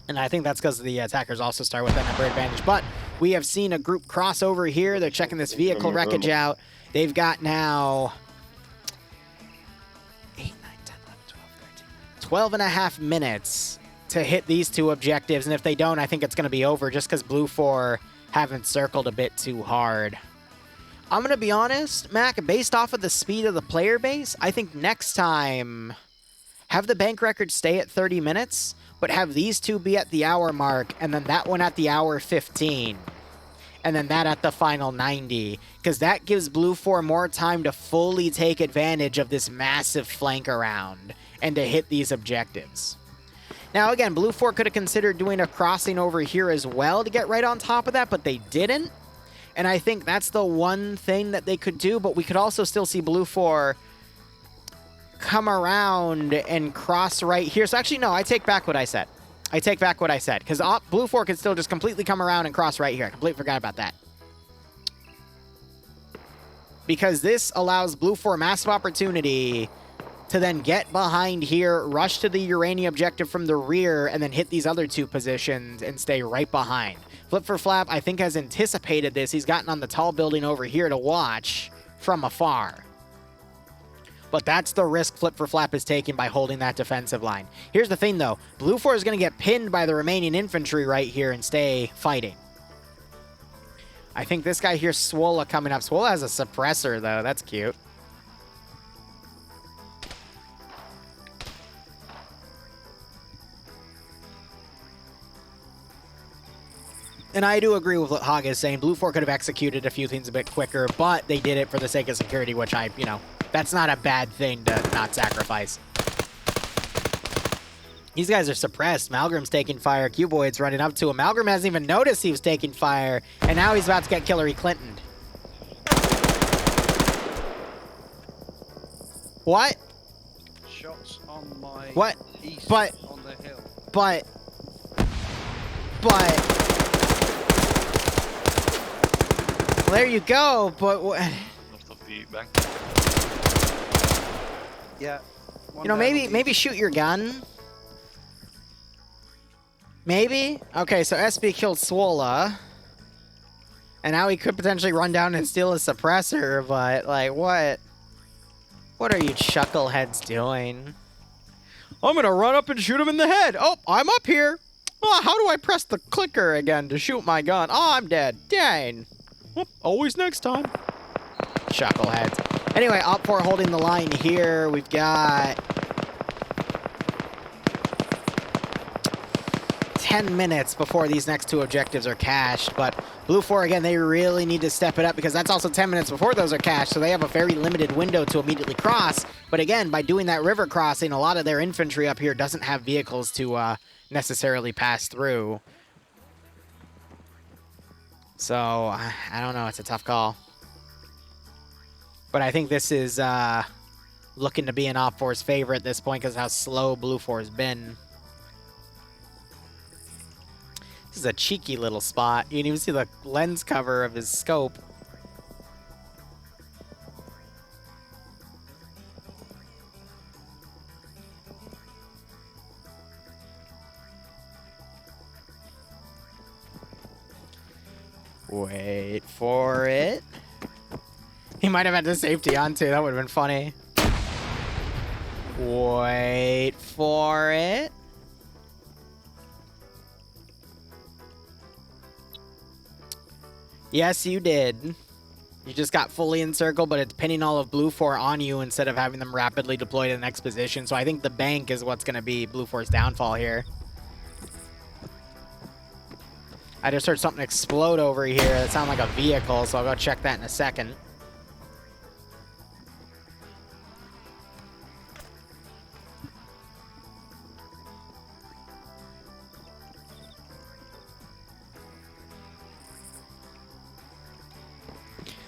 And I think that's because the attackers also start with that number advantage. But we have seen a group cross over here. They're checking this vehicle wreckage out. They've got now 8, 9, 10, 11, 12, 13, 12 and a half minutes to hit these 2 objectives. And if they don't, I think it's going to be over just because Blue 4 haven't circled a bit too hard. I'm going to be honest, Mac, based off of the speed of the player base, I think next time, have the bank record stay at 30 minutes, but have these 2 be at the hour mark, and then that one at the hour 15, and then that at the final 90, because that gives Blue 4 more time to fully take advantage of this massive flank around and to hit these objectives. Now, again, Blue 4 could have considered doing a crossing over here as well to get right on top of that, but they didn't. And I think that's the one thing that they could do, but we could also still see Blue 4 come around and cross right here. So actually, no, I take back what I said. I take back what I said, because Blue 4 could still just completely come around and cross right here. I completely forgot about that. Because this allows Blue 4 massive opportunity to then get behind here, rush to the uranium objective from the rear, and then hit these other 2 positions and stay right behind. Flip for Flap, I think, has anticipated this. He's gotten on the tall building over here to watch from afar. But that's the risk Flip for Flap is taking by holding that defensive line. Here's the thing, though. Blue 4 is going to get pinned by the remaining infantry right here and stay fighting. I think this guy here, Swola, coming up. Swola has a suppressor, though. That's cute. And I do agree with what Hog is saying. Blue 4 could have executed a few things a bit quicker, but they did it for the sake of security, which that's not a bad thing to not sacrifice. These guys are suppressed. Malgrim's taking fire. Cuboid's running up to him. Malgrim hasn't even noticed he was taking fire, and now he's about to get Hillary Clinton. What? Shots on my What? east But on the hill. But there you go. But North of the bank. Yeah. maybe shoot your gun. Maybe. Okay, so SB killed Swola, and now he could potentially run down and steal a suppressor. But like, what? What are you chuckleheads doing? I'm gonna run up and shoot him in the head. Oh, I'm up here. Oh, how do I press the clicker again to shoot my gun? Oh, I'm dead. Dang. Well, always next time. Chuckleheads. Anyway, OFCRA holding the line here. We've got 10 minutes before these next two objectives are cashed, but Blue 4, again, they really need to step it up because that's also 10 minutes before those are cashed, so they have a very limited window to immediately cross. But again, by doing that river crossing, a lot of their infantry up here doesn't have vehicles to necessarily pass through. So, I don't know, it's a tough call. But I think this is looking to be in OFCRA's favor at this point because of how slow Blue 4 has been. This is a cheeky little spot. You can even see the lens cover of his scope. Wait for it. He might have had the safety on too. That would have been funny. Wait for it. Yes, you did. You just got fully encircled, but it's pinning all of Blue 4 on you instead of having them rapidly deploy to the next position. So I think the bank is what's going to be Blue 4's downfall here. I just heard something explode over here. That sounded like a vehicle, so I'll go check that in a second.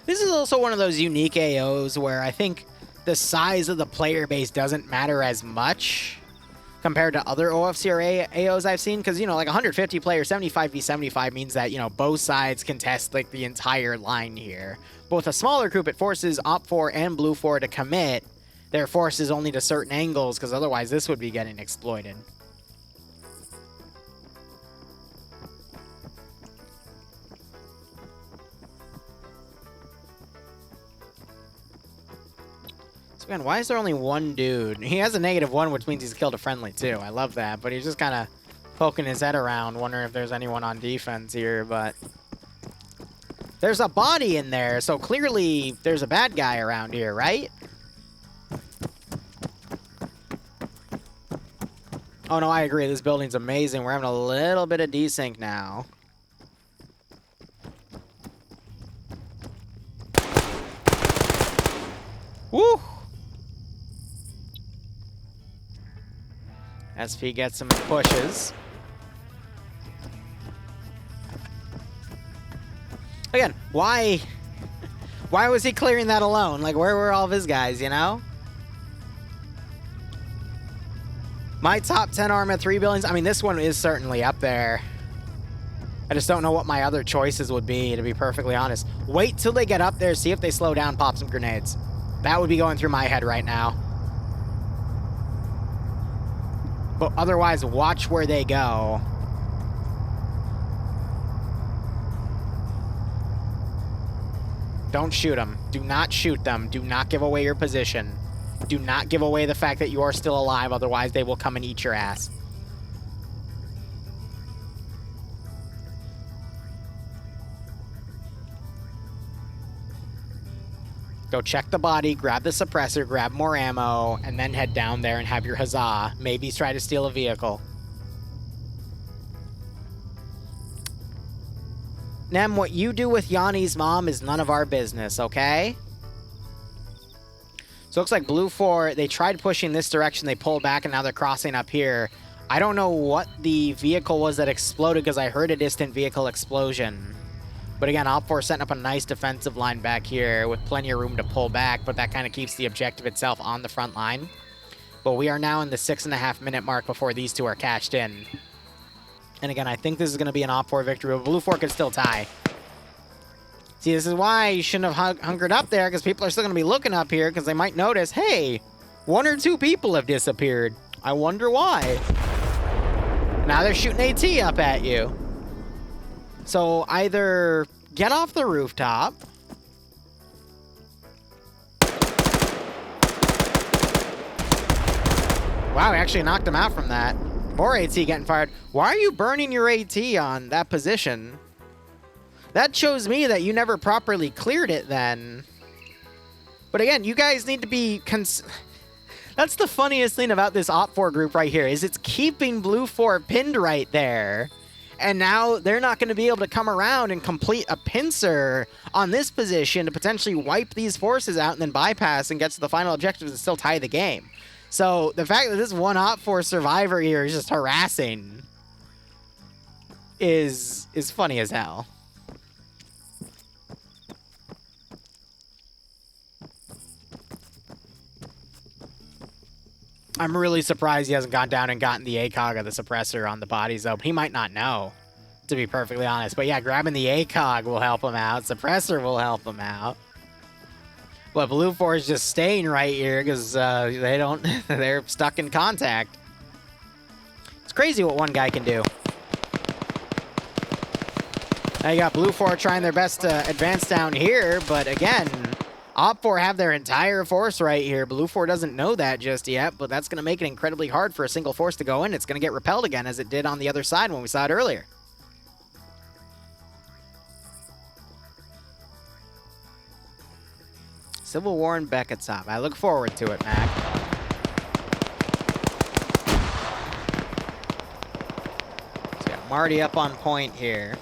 This is also one of those unique AOs where I think the size of the player base doesn't matter as much compared to other OFCRA AOs I've seen. Because, like 150 players, 75v75 means that, both sides contest like the entire line here. But with a smaller group, it forces OPT4 and Blue 4 to commit their forces only to certain angles, because otherwise this would be getting exploited. So again, why is there only one dude? He has a -1, which means he's killed a friendly too. I love that, but he's just kind of poking his head around, wondering if there's anyone on defense here, but there's a body in there, so clearly there's a bad guy around here, right? Oh no, I agree. This building's amazing. We're having a little bit of desync now. Woo! SP gets him and pushes. Again, why was he clearing that alone? Like, where were all of his guys, My top 10 arm at 3 buildings. I mean, this one is certainly up there. I just don't know what my other choices would be, to be perfectly honest. Wait till they get up there, see if they slow down, pop some grenades. That would be going through my head right now. But otherwise, watch where they go. Don't shoot them. Do not shoot them. Do not give away your position. Do not give away the fact that you are still alive, otherwise they will come and eat your ass. Go check the body, grab the suppressor, grab more ammo, and then head down there and have your huzzah. Maybe try to steal a vehicle. Nem, what you do with Yanni's mom is none of our business, okay? So it looks like Blue 4, they tried pushing this direction, they pulled back, and now they're crossing up here. I don't know what the vehicle was that exploded, because I heard a distant vehicle explosion. But again, OFCRA setting up a nice defensive line back here with plenty of room to pull back, but that kind of keeps the objective itself on the front line. But we are now in the 6.5-minute mark before these two are cashed in. And again, I think this is going to be an OFCRA victory, but Blue 4 could still tie. See, this is why you shouldn't have hunkered up there, because people are still going to be looking up here, because they might notice, hey, 1 or 2 people have disappeared. I wonder why. Now they're shooting AT up at you. So either get off the rooftop. Wow, we actually knocked him out from that. More AT getting fired. Why are you burning your AT on that position? That shows me that you never properly cleared it then. But again, you guys need to be... That's the funniest thing about this OFCRA group right here, is it's keeping Blue 4 pinned right there. And now they're not going to be able to come around and complete a pincer on this position to potentially wipe these forces out and then bypass and get to the final objectives and still tie the game. So the fact that this one OFCRA survivor here is just harassing is funny as hell. I'm really surprised he hasn't gone down and gotten the ACOG of the suppressor on the bodies, though. He might not know, to be perfectly honest. But yeah, grabbing the ACOG will help him out. Suppressor will help him out. But Blue 4 is just staying right here because they don't... they're stuck in contact. It's crazy what one guy can do. Now you got Blue 4 trying their best to advance down here, but again... OFCRA have their entire force right here. Blue 4 doesn't know that just yet, but that's going to make it incredibly hard for a single force to go in. It's going to get repelled again, as it did on the other side when we saw it earlier. Civil War and Beckett's up. I look forward to it, Mac. So got Marty up on point here.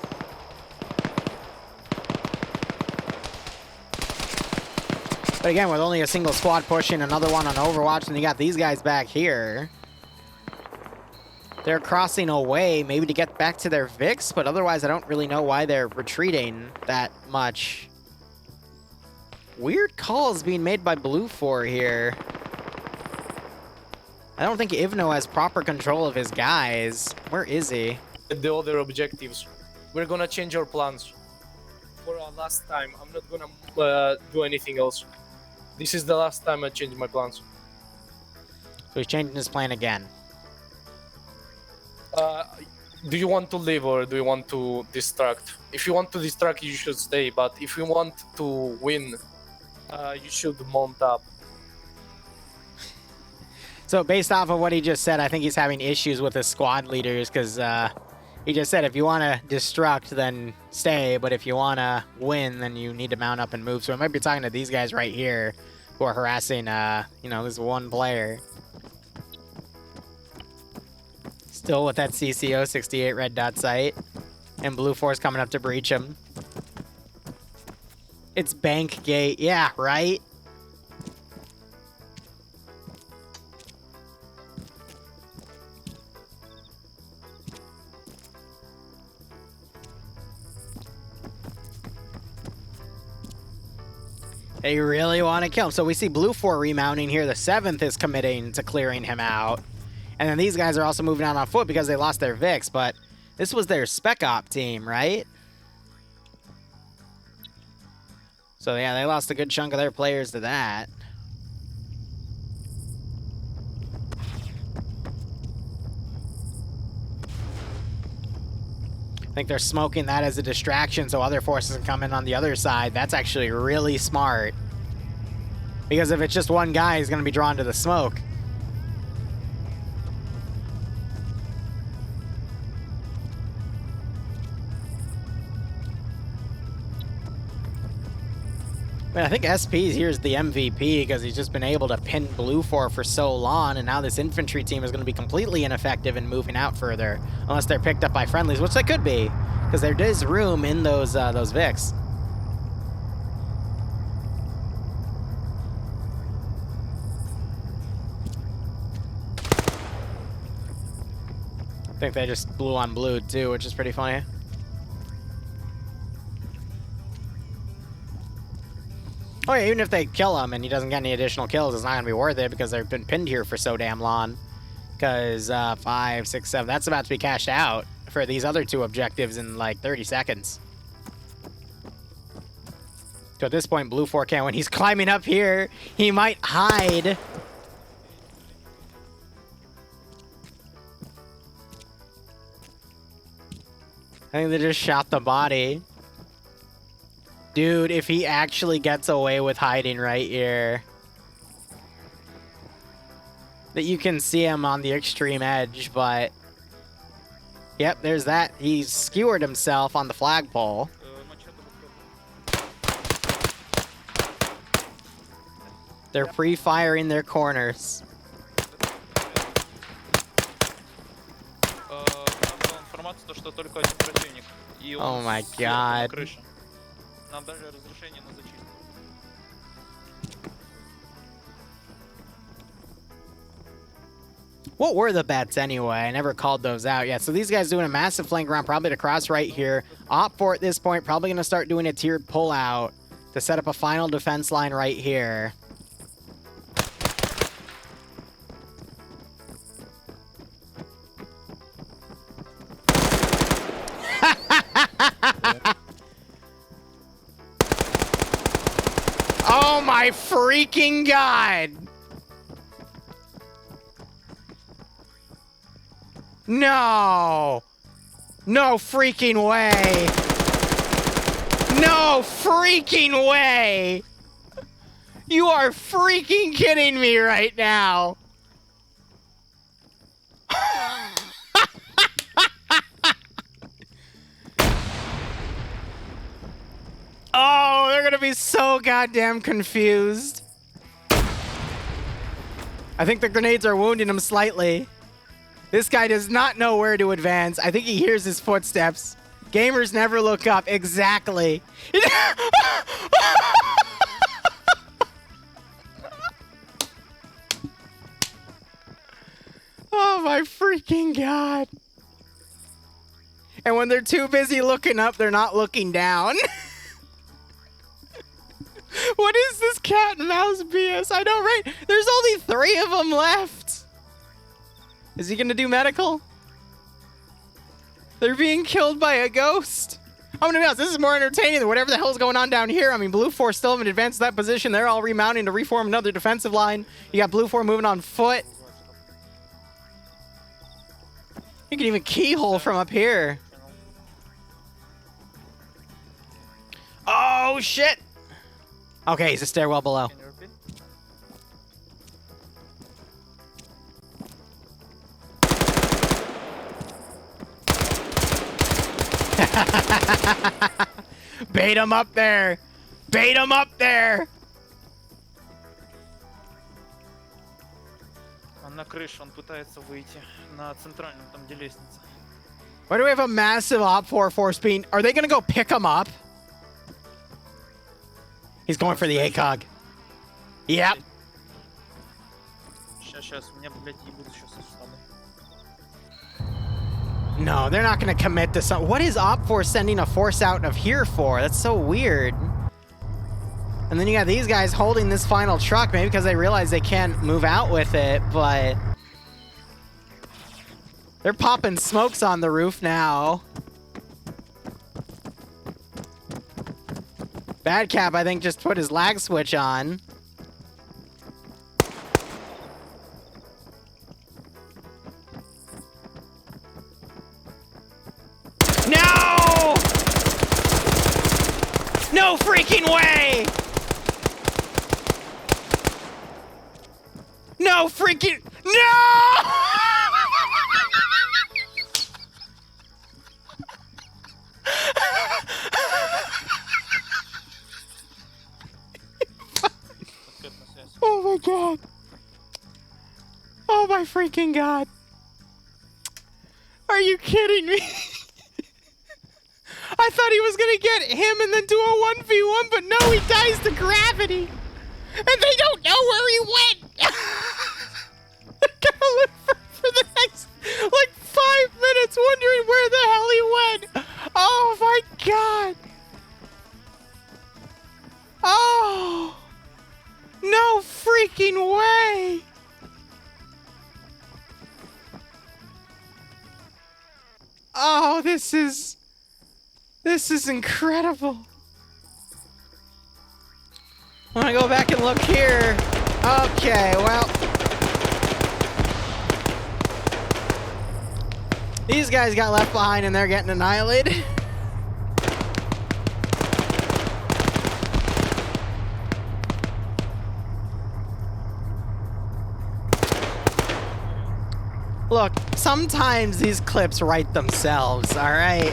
But again, with only a single squad pushing, another one on Overwatch, and you got these guys back here. They're crossing away, maybe to get back to their Vix, but otherwise I don't really know why they're retreating that much. Weird calls being made by Blue 4 here. I don't think Ivno has proper control of his guys. Where is he? The other objectives. We're gonna change our plans. For our last time, I'm not gonna do anything else. This is the last time I change my plans. So he's changing his plan again. Do you want to live or do you want to distract? If you want to distract, you should stay. But if you want to win, you should mount up. So based off of what he just said, I think he's having issues with his squad leaders because he just said if you want to destruct, then stay. But if you want to win, then you need to mount up and move. So I might be talking to these guys right here who are harassing, this one player. Still with that CCO 68 red dot sight. And Blue 4's coming up to breach him. It's Bank Gate. Yeah, right? They really want to kill him. So we see Blue 4 remounting here. The 7th is committing to clearing him out. And then these guys are also moving out on foot because they lost their Vix. But this was their Spec Op team, right? So yeah, they lost a good chunk of their players to that. I think they're smoking that as a distraction so other forces can come in on the other side. That's actually really smart. Because if it's just one guy, he's going to be drawn to the smoke. I think SP here is the MVP because he's just been able to pin Blue for so long, and now this infantry team is going to be completely ineffective in moving out further, unless they're picked up by friendlies, which they could be, because there is room in those Vics. I think they just blew on blue too, which is pretty funny. Oh yeah, even if they kill him and he doesn't get any additional kills, it's not going to be worth it because they've been pinned here for so damn long. Because 5, 6, 7, that's about to be cashed out for these other 2 objectives in like 30 seconds. So at this point, Blue 4 can, when he's climbing up here, he might hide. I think they just shot the body. Dude, if he actually gets away with hiding right here. That you can see him on the extreme edge, but... Yep, there's that. He skewered himself on the flagpole. They're pre-firing their corners. Oh my god. Нам дали разрешение на зачистку. What were the bets anyway? I never called those out yet. So these guys doing a massive flank round, probably to cross right here. Op4 at this point, probably going to start doing a tiered pullout to set up a final defense line right here. Oh my freaking god! No! No freaking way! No freaking way! You are freaking kidding me right now! Oh, they're gonna be so goddamn confused. I think the grenades are wounding him slightly. This guy does not know where to advance. I think he hears his footsteps. Gamers never look up. Exactly. Oh my freaking god. And when they're too busy looking up, they're not looking down. What is this cat and mouse BS? I know, right? There's only 3 of them left. Is he gonna do medical? They're being killed by a ghost. I'm gonna be honest, this is more entertaining than whatever the hell's going on down here. I mean, Blue 4 still haven't advanced to that position. They're all remounting to reform another defensive line. You got Blue 4 moving on foot. You can even keyhole from up here. Oh, shit. Okay, he's a stairwell below. Bait him up there. Bait him up there. Он на крыше, он пытается выйти на центральную, там где лестница. Why do we have a massive Op4 force being... Are they going to go pick him up? He's going for the ACOG. Yep. Сейчас, меня, блядь, ебут сейчас со стороны. No, they're not going to commit to some... What is Op4 sending a force out of here for? That's so weird. And then you got these guys holding this final truck, maybe because they realize they can't move out with it, but... They're popping smokes on the roof now. Bad Cap, I think, just put his lag switch on. No! No freaking way! No freaking... No! Oh my freaking god. Are you kidding me? I thought he was gonna get him and then do a 1v1, but no, he dies to gravity. And they don't know where he went. They're gonna live for the next, like, 5 minutes wondering where the hell he went. Oh my god. Oh. No freaking way. Oh, this is incredible. I'm gonna go back and look here. Okay, well. These guys got left behind and they're getting annihilated. Look, sometimes these clips write themselves, all right?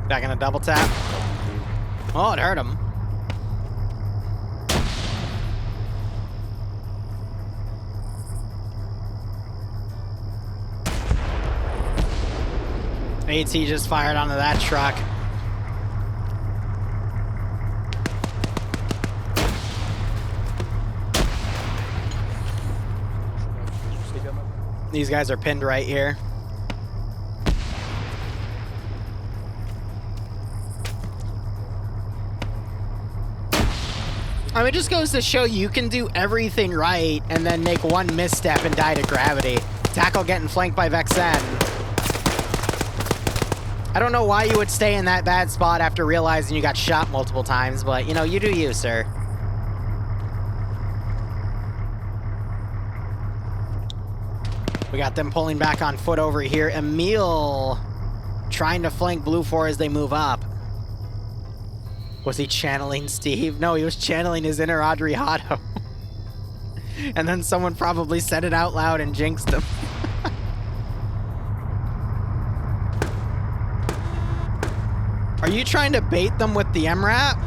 Back in a double tap. Oh, it hurt him. AT just fired onto that truck. These guys are pinned right here. I mean, it just goes to show you can do everything right and then make one misstep and die to gravity. Tackle getting flanked by Vexen. I don't know why you would stay in that bad spot after realizing you got shot multiple times, but, you know, you do you, sir. We got them pulling back on foot over here. Emil trying to flank Blue 4 as they move up. Was he channeling Steve? No, he was channeling his inner Adriano. And then someone probably said it out loud and jinxed him. Are you trying to bait them with the MRAP?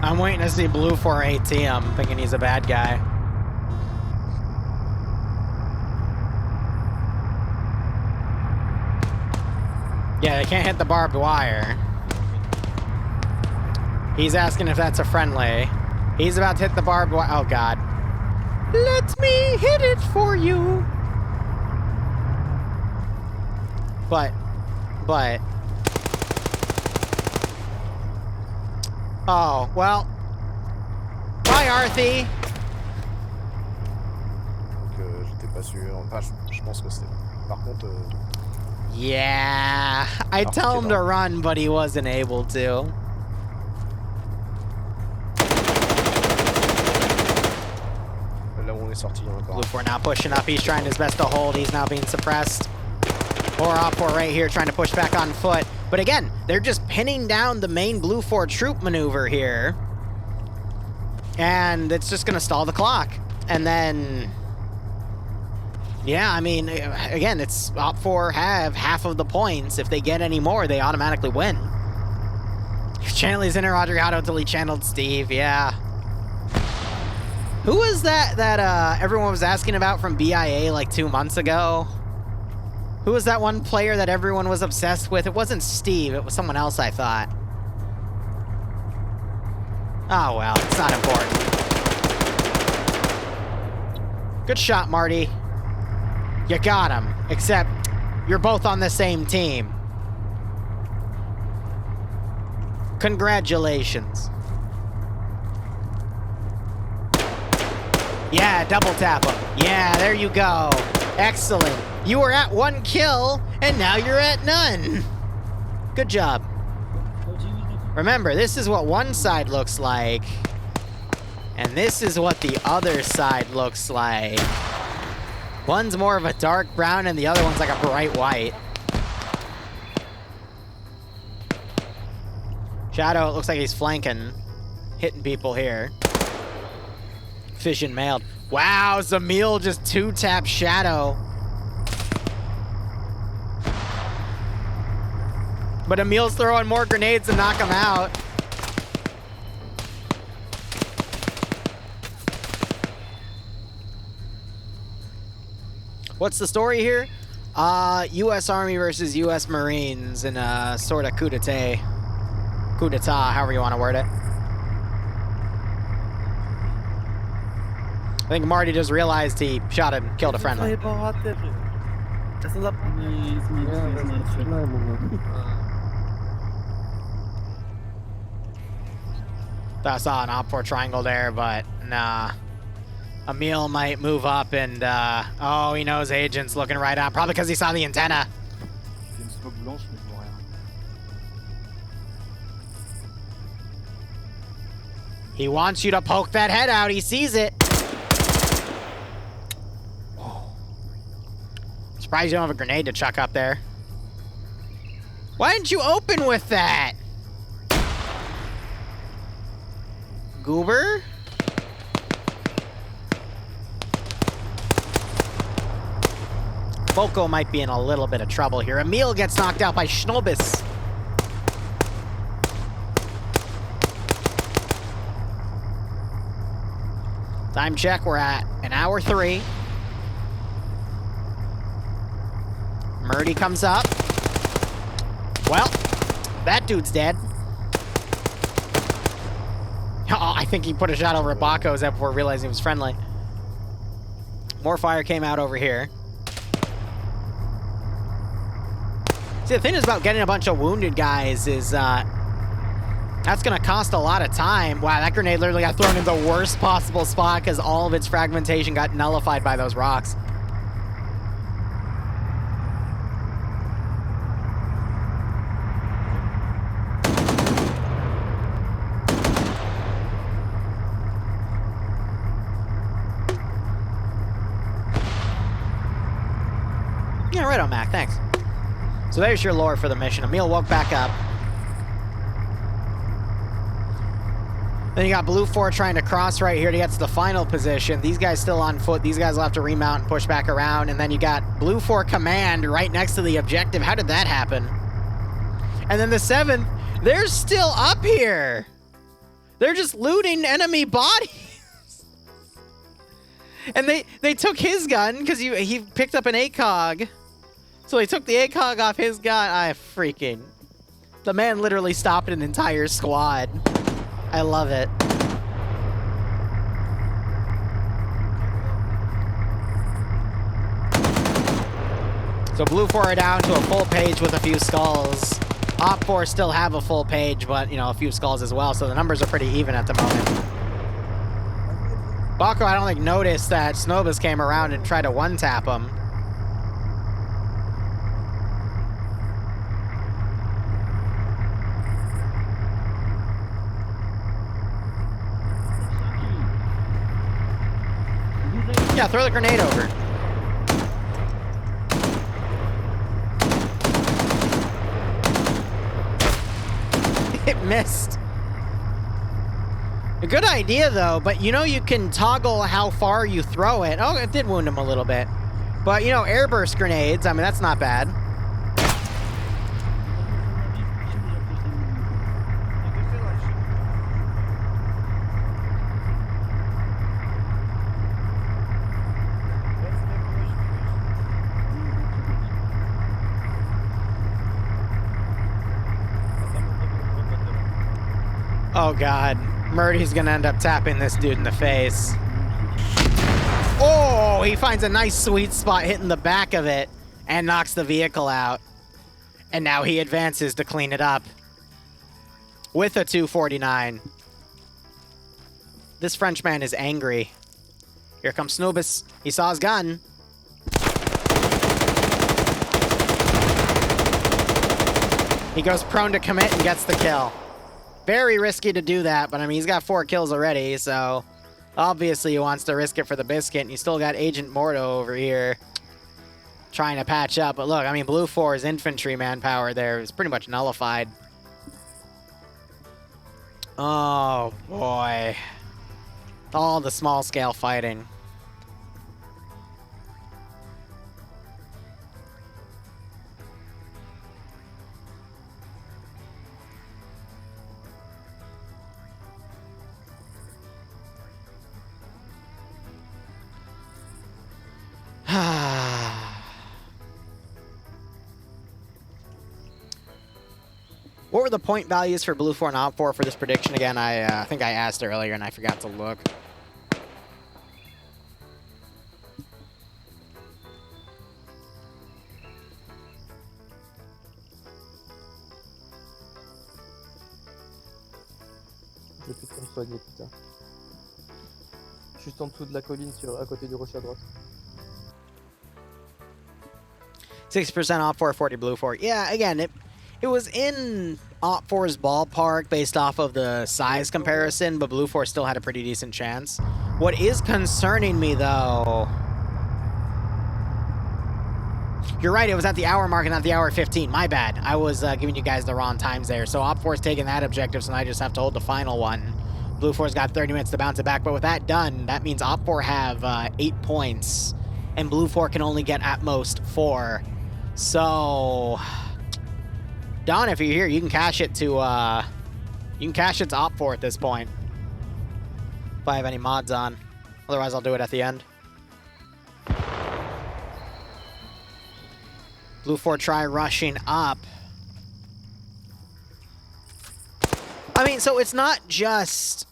I'm waiting to see Blue 4 ATM, thinking he's a bad guy. Yeah, they can't hit the barbed wire. He's asking if that's a friendly. He's about to hit the barbed wire. Oh, God. Let me hit it for you. But. Oh, well. Bye, Arthi. J'étais pas sûr. Enfin, je pense que c'était. Par contre. Yeah. I tell him to run, but he wasn't able to. Blue 4 now pushing up. He's trying his best to hold. He's now being suppressed. Or Op 4 right here trying to push back on foot. But again, they're just pinning down the main Blue 4 troop maneuver here. And it's just going to stall the clock. And then... Yeah, I mean, again, it's Op 4 have half of the points. If they get any more, they automatically win. Channel his inner Adriano until he channeled Steve. Yeah. Who was that everyone was asking about from BIA like 2 months ago? Who was that one player that everyone was obsessed with? It wasn't Steve, it was someone else, I thought. Oh, well, it's not important. Good shot, Marty. You got him, except you're both on the same team. Congratulations. Yeah, double tap him. Yeah, there you go. Excellent. You were at 1 kill, and now you're at none. Good job. Remember, this is what one side looks like, and this is what the other side looks like. One's more of a dark brown and the other one's like a bright white. Shadow, it looks like he's flanking. Hitting people here. Fission mailed. Wow, Zamil just 2-tap Shadow. But Emil's throwing more grenades to knock him out. What's the story here? U.S. Army versus U.S. Marines in a sort of coup d'etat, however you want to word it. I think Marty just realized he shot and killed a friendly. I saw an op-4 triangle there, but nah. Emil might move up and, oh, he knows agents looking right at him, probably because he saw the antenna. He wants you to poke that head out, he sees it. Surprised you don't have a grenade to chuck up there. Why didn't you open with that? Goober? Boko might be in a little bit of trouble here. Emil gets knocked out by Schnobis. Time check, we're at 1:03. Murdy comes up. Well, that dude's dead. Oh, I think he put a shot over at Bako's before realizing he was friendly. More fire came out over here. See, the thing is about getting a bunch of wounded guys is, that's gonna cost a lot of time. Wow, that grenade literally got thrown in the worst possible spot because all of its fragmentation got nullified by those rocks. Yeah, right on, Mac, thanks. So there's your lore for the mission. Emil woke back up. Then you got Blue 4 trying to cross right here to get to the final position. These guys still on foot. These guys will have to remount and push back around. And then you got Blue 4 Command right next to the objective. How did that happen? And then the 7th, they're still up here. They're just looting enemy bodies. And they took his gun because he picked up an ACOG. So they took the ACOG off his gun. The man literally stopped an entire squad. I love it. So Blue 4 are down to a full page with a few skulls. Op 4 still have a full page, but, you know, a few skulls as well, so the numbers are pretty even at the moment. Bako, I don't think, noticed that Snobus came around and tried to one-tap him. Yeah, throw the grenade over. It missed. A good idea, though, but you know you can toggle how far you throw it. Oh, it did wound him a little bit. But, you know, airburst grenades, I mean, that's not bad. Oh god, Murdy's gonna end up tapping this dude in the face. Oh, he finds a nice sweet spot hitting the back of it and knocks the vehicle out. And now he advances to clean it up with a 249. This Frenchman is angry. Here comes Snoobus. He saw his gun. He goes prone to commit and gets the kill. Very risky to do that, but I mean, he's got 4 kills already, so Obviously, he wants to risk it for the biscuit, and you still got Agent Mordo over here trying to patch up. But look, I mean, Blue 4's infantry manpower there is pretty much nullified. Oh, boy. All the small-scale fighting. What were the point values for Blue 4 and Op 4 for this prediction again? I think I asked earlier and I forgot to look. J'ai plus de me soigner, putain. Juste en dessous de la colline, à côté du rocher à droite. 60% Op 4, 40 Blue 4. Yeah, again, it was in Op 4's ballpark based off of the size comparison, but Blue 4 still had a pretty decent chance. What is concerning me, though... You're right, it was at the hour mark and not the hour 15. My bad. I was giving you guys the wrong times there. So Op 4's taking that objective, so now I just have to hold the final one. Blue 4's got 30 minutes to bounce it back, but with that done, that means Op 4 have 8 points, and Blue 4 can only get at most 4. So... Don, if you're here, you can cash it to Op 4 at this point. If I have any mods on. Otherwise, I'll do it at the end. Blue 4 try rushing up. I mean, so it's not just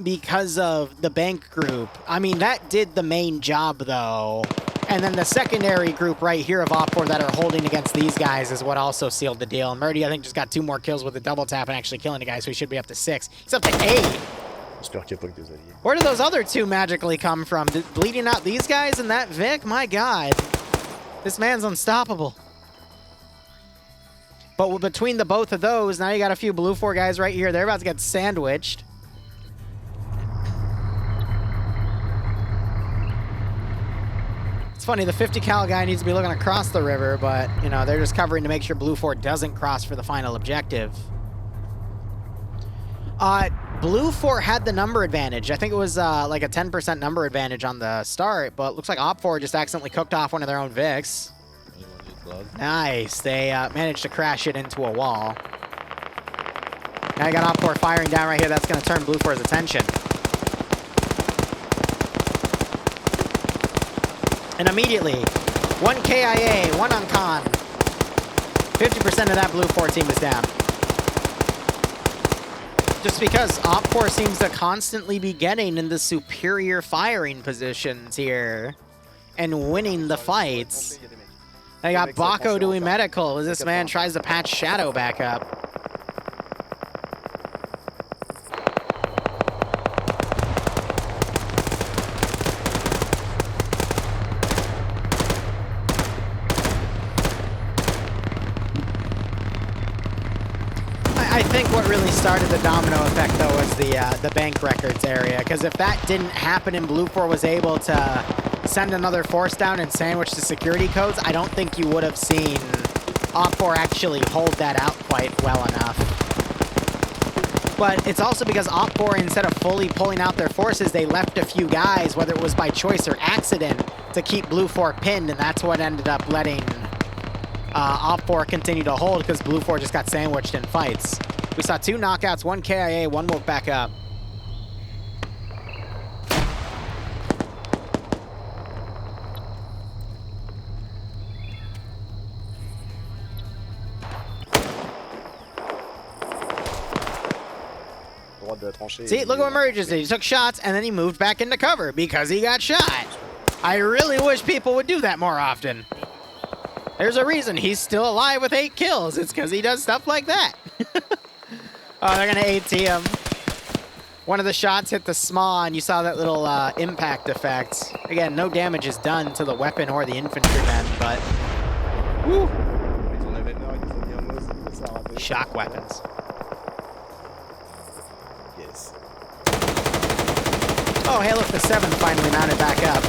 because of the bank group. I mean, that did the main job, though. And then the secondary group right here of Op 4 that are holding against these guys is what also sealed the deal. Murdy, I think, just got 2 more kills with the double tap and actually killing the guy, so he should be up to 6. He's up to 8. J'espère qu'il n'y a pas que des alliés. Where did those other 2 magically come from? Bleeding out these guys and that Vic? My God. This man's unstoppable. But between the both of those, now you got a few Blue 4 guys right here. They're about to get sandwiched. It's funny, the 50 cal guy needs to be looking across the river, but, you know, they're just covering to make sure Blue 4 doesn't cross for the final objective. Blue 4 had the number advantage. I think it was like a 10% number advantage on the start, but looks like Op 4 just accidentally cooked off one of their own Vics. Nice. They managed to crash it into a wall. Now you got Op 4 firing down right here. That's going to turn Blue 4's attention. And immediately, 1 KIA, 1 on con. 50% of that Blue 4 team is down. Just because Op 4 seems to constantly be getting in the superior firing positions here and winning the fights. They got Baco doing medical as this man tries to patch Shadow back up. I think what really started the domino effect, though, was the bank records area. Because if that didn't happen and Blue 4 was able to send another force down and sandwich the security codes, I don't think you would have seen Op 4 actually hold that out quite well enough. But it's also because Op 4, instead of fully pulling out their forces, they left a few guys, whether it was by choice or accident, to keep Blue 4 pinned, and that's what ended up letting Op 4 continue to hold, because Blue 4 just got sandwiched in fights. We saw 2 knockouts, 1 KIA, 1 woke back up. See, look what Murray just did. He took shots, and then he moved back into cover because he got shot. I really wish people would do that more often. There's a reason he's still alive with 8 kills. It's because he does stuff like that. Oh, they're going to AT him. One of the shots hit the SMAW, and you saw that little impact effect. Again, no damage is done to the weapon or the infantrymen, but... Woo! Shock weapons. Yes. Oh, hey, look, the 7 finally mounted back up.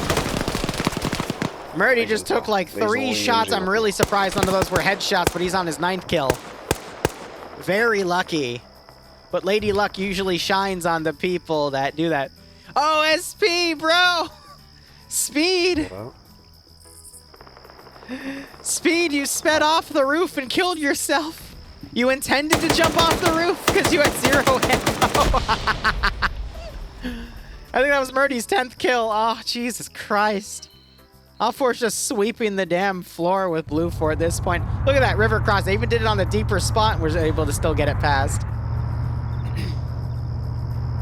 Murdy just took like 3 shots. I'm really surprised none of those were headshots, but he's on his 9th kill. Very lucky. But Lady Luck usually shines on the people that do that. Oh, SP, bro! Speed! Speed, you sped off the roof and killed yourself. You intended to jump off the roof because you had 0 ammo. I think that was Murdy's 10th kill. Oh, Jesus Christ. OFCRA's just sweeping the damn floor with Blue 4 at this point. Look at that river cross. They even did it on the deeper spot and were able to still get it past.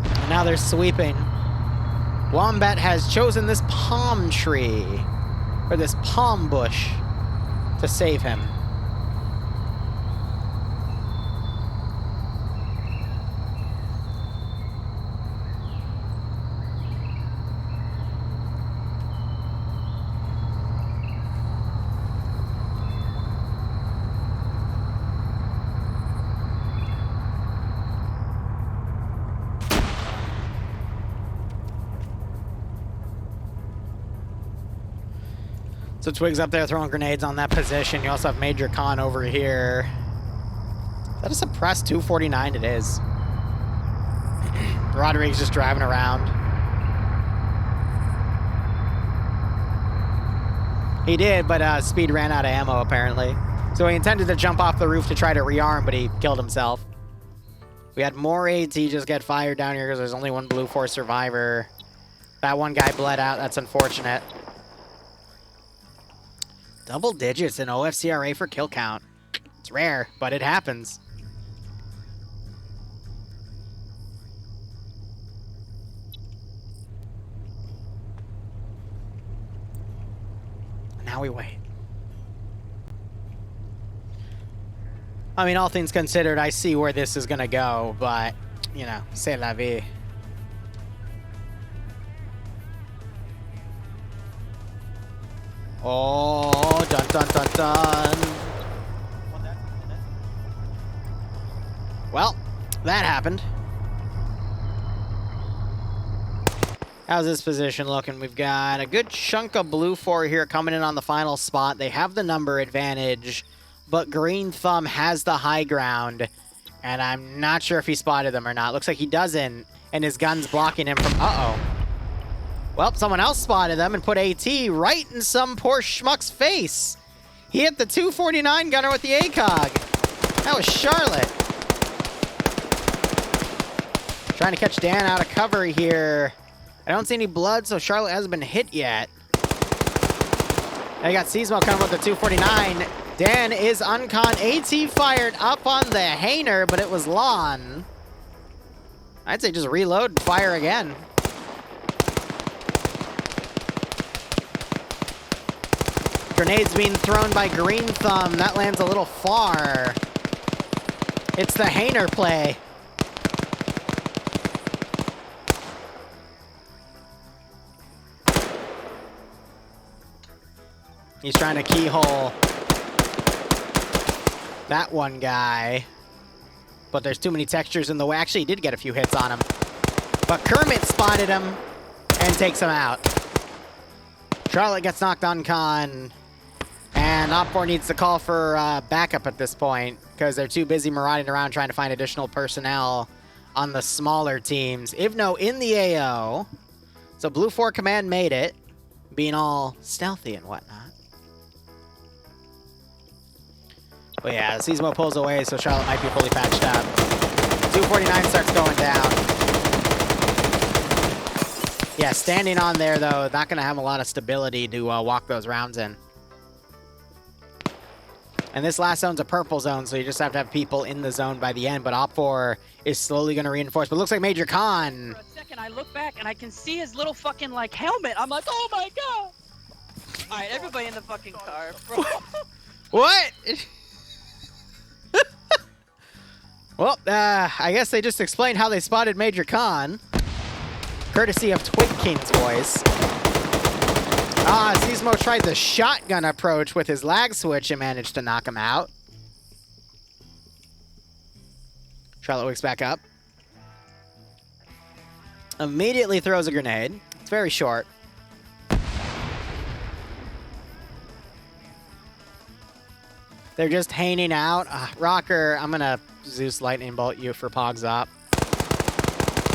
And now they're sweeping. Wombat has chosen this palm tree, or this palm bush, to save him. So Twig's up there throwing grenades on that position. You also have Major Khan over here. Is that a suppressed 249? It is. Rodrigue's just driving around. He did, but Speed ran out of ammo, apparently. So he intended to jump off the roof to try to rearm, but he killed himself. We had more AT just get fired down here because there's only one Blue 4 survivor. That one guy bled out. That's unfortunate. Double digits in OFCRA for kill count. It's rare, but it happens. Now we wait. I mean, all things considered, I see where this is gonna go, but, you know, c'est la vie. Oh, dun dun dun dun. Well, that happened. How's this position looking? We've got a good chunk of Blue 4 here coming in on the final spot. They have the number advantage, but Green Thumb has the high ground, and I'm not sure if he spotted them or not. Looks like he doesn't, and his gun's blocking him from... Uh-oh. Well, someone else spotted them and put AT right in some poor schmuck's face. He hit the 249 gunner with the ACOG. That was Charlotte. Trying to catch Dan out of cover here. I don't see any blood, so Charlotte hasn't been hit yet. I got Seasmo coming with the 249. Dan is uncon. AT fired up on the Hainer, but it was Lon. I'd say just reload and fire again. Grenades being thrown by Green Thumb. That lands a little far. It's the Hainer play. He's trying to keyhole that one guy. But there's too many textures in the way. Actually, he did get a few hits on him. But Kermit spotted him and takes him out. Charlotte gets knocked on con. And OFCRA needs to call for backup at this point because they're too busy marauding around trying to find additional personnel on the smaller teams. Ivno in the AO. So Blue 4 Command made it, being all stealthy and whatnot. But yeah, Seasmo pulls away, so Charlotte might be fully patched up. 249 starts going down. Yeah, standing on there, though, not going to have a lot of stability to walk those rounds in. And this last zone's a purple zone, so you just have to have people in the zone by the end. But OFCRA is slowly going to reinforce. But it looks like Major Khan. For a second, I look back, and I can see his little fucking, like, helmet. I'm like, oh, my God. All right, everybody in the fucking car, bro. What? Well, I guess they just explained how they spotted Major Khan. Courtesy of Twig King's voice. Seasmo tried the shotgun approach with his lag switch and managed to knock him out. Charlotte wakes back up. Immediately throws a grenade. It's very short. They're just hanging out. Rocker, I'm gonna Zeus Lightning Bolt you for Pogs Op.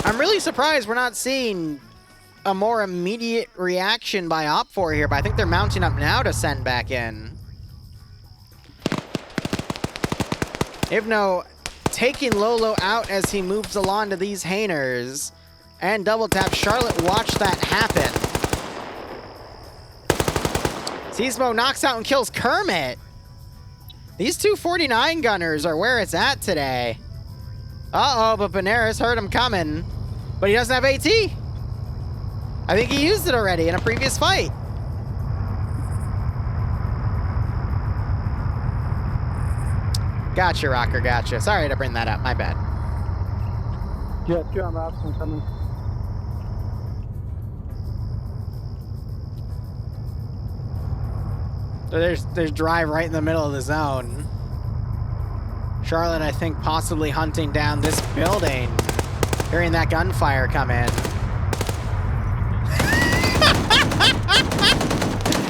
I'm really surprised we're not seeing a more immediate reaction by OPFOR here, but I think they're mounting up now to send back in. Ivno taking Lolo out as he moves along to these Hainers. And double tap. Charlotte, watch that happen. Seismo knocks out and kills Kermit. These two 49 gunners are where it's at today. Uh-oh, but Benares heard him coming. But he doesn't have AT. I think he used it already in a previous fight. Gotcha, Rocker, gotcha. Sorry to bring that up, my bad. Yeah, two on maps and coming. So there's Drive right in the middle of the zone. Charlotte, I think, possibly hunting down this building. Hearing that gunfire come in.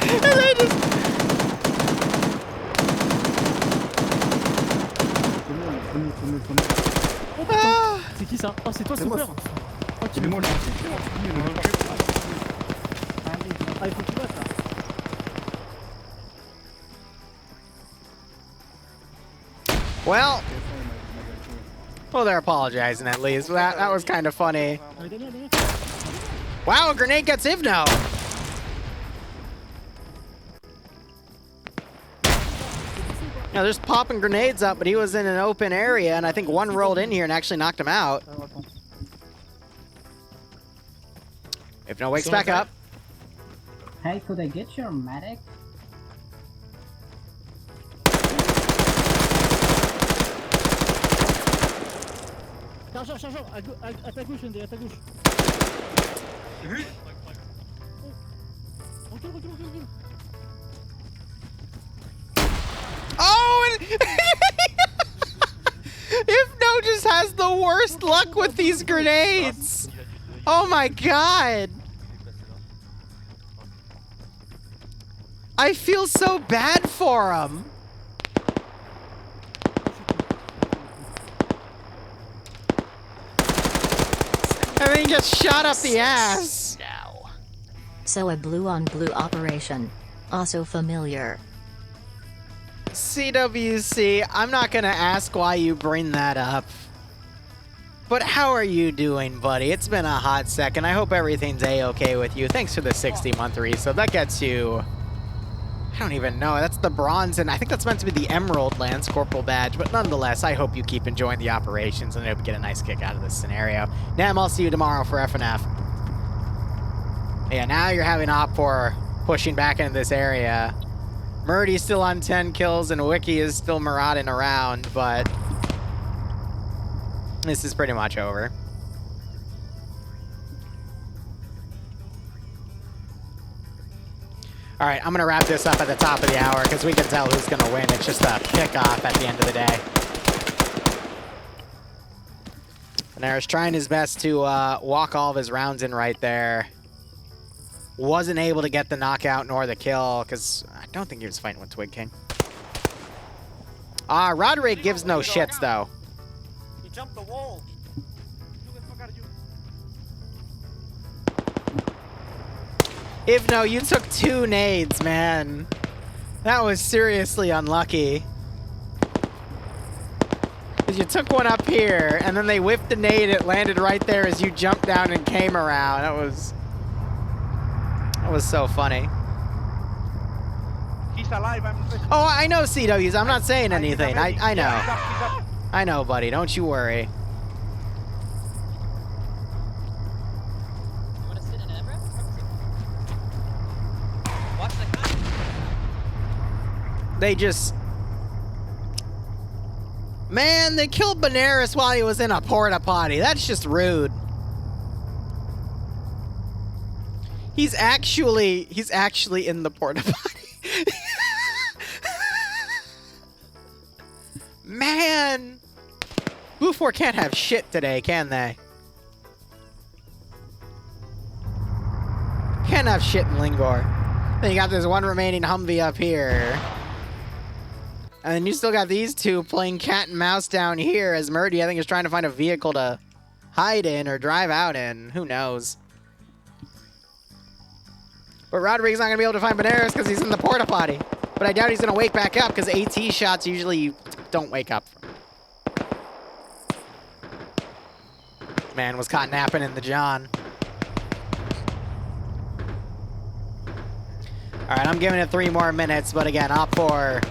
And they just... Ah. C'est qui ça? Oh, c'est toi, Super! Oh, tu moi, Ah, il faut que tu fasses ça! Well, they're apologizing at least. That was kind of funny. Wow, a grenade gets Ivno. You know, just popping grenades up, but he was in an open area, and I think one rolled in here and actually knocked him out. Ivno wakes back up. Hey, could I get your medic? Chargeur, à ta gauche, ND, à ta gauche. Recule. Oh, and Ivno just has the worst luck with these grenades. Oh my god. I feel so bad for him. And then he gets shot up the ass. So a blue-on-blue operation. Also familiar. CWC, I'm not gonna ask why you bring that up. But how are you doing, buddy? It's been a hot second. I hope everything's A-okay with you. Thanks for the 60-month resub. That gets you... I don't even know. That's the bronze, and I think that's meant to be the Emerald Lance Corporal badge. But nonetheless, I hope you keep enjoying the operations, and I hope you get a nice kick out of this scenario. Nam, I'll see you tomorrow for FNF. Yeah, now you're having OPFOR pushing back into this area. Murdy's still on 10 kills, and Wiki is still marauding around, but... this is pretty much over. All right, I'm going to wrap this up at the top of the hour because we can tell who's going to win. It's just a kickoff at the end of the day. Benares trying his best to walk all of his rounds in right there. Wasn't able to get the knockout nor the kill because I don't think he was fighting with Twig King. Roderick gives no shits, though. He jumped the wall. Who the fuck are you? Ivno, you took 2 nades, man. That was seriously unlucky. You took one up here, and then they whiffed the nade. It landed right there as you jumped down and came around. That was so funny. He's alive. Oh, I know, CWs. I'm not saying anything. I know. I know, buddy. Don't you worry. They just... man, they killed Benares while he was in a porta potty. That's just rude. He's actually in the porta potty. Man! VODS can't have shit today, can they? can't have shit in Lingor. Then you got this one remaining Humvee up here. And then you still got these two playing cat and mouse down here as Murdy, I think, is trying to find a vehicle to hide in or drive out in. Who knows? But Rodrigue's not going to be able to find Benares because he's in the porta potty. But I doubt he's going to wake back up because AT shots usually don't wake up. Man was caught napping in the John. All right, I'm giving it 3 more minutes, but again, up for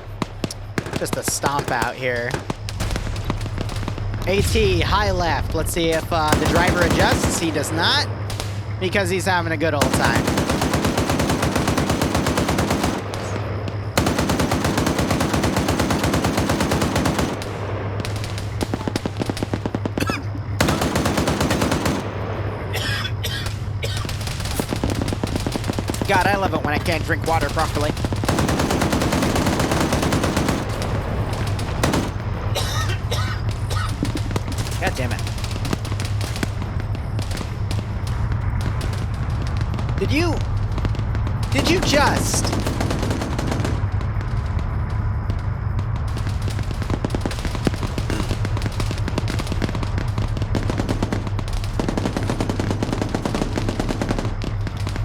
just a stomp out here. AT, high left. Let's see if the driver adjusts. He does not, because he's having a good old time. God, I love it when I can't drink water properly. God damn it. Did you just...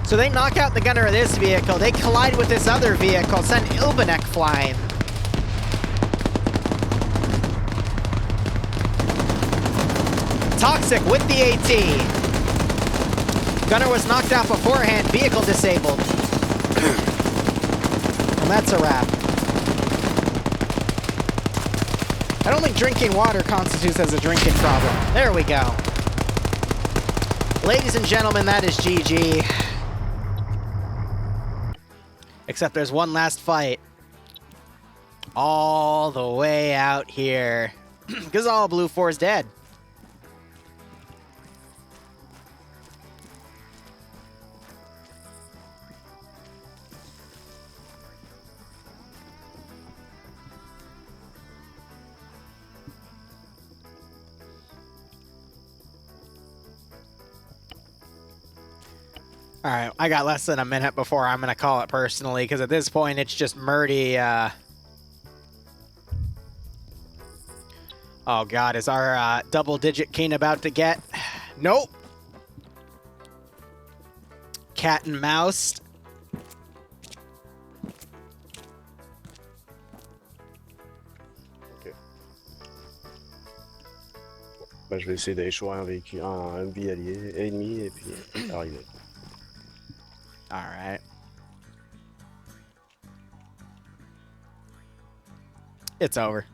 So they knock out the gunner of this vehicle, they collide with this other vehicle, send Ilvanek flying. Toxic with the AT. Gunner was knocked out beforehand, vehicle disabled. And that's a wrap. I don't think drinking water constitutes as a drinking problem. There we go. Ladies and gentlemen, that is GG. Except there's one last fight. All the way out here. Because all Blue 4 is dead. All right, I got less than a minute before I'm going to call it personally, because at this point, it's just Murdy. Oh, God, is our double-digit king about to get... Nope. Cat and mouse. Ok. Ben, je vais essayer d'échouer un véhicule, un MV allié, ennemi, et puis arriver. All right. It's over.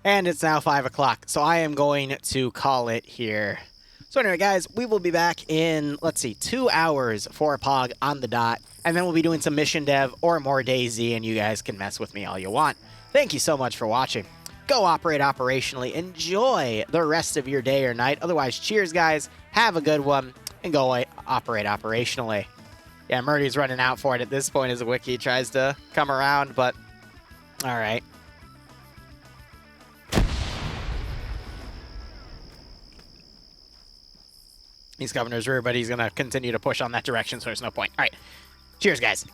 And it's now 5 o'clock, so I am going to call it here. So anyway, guys, we will be back in, let's see, 2 hours for POG on the dot, and then we'll be doing some mission dev or more DayZ, and you guys can mess with me all you want. Thank you so much for watching. Go operate operationally. Enjoy the rest of your day or night. Otherwise, cheers, guys. Have a good one, and go operate operationally. Yeah, Murdy's running out for it at this point as a wiki tries to come around, but all right. He's covering his rear, but he's going to continue to push on that direction, so there's no point. All right. Cheers, guys.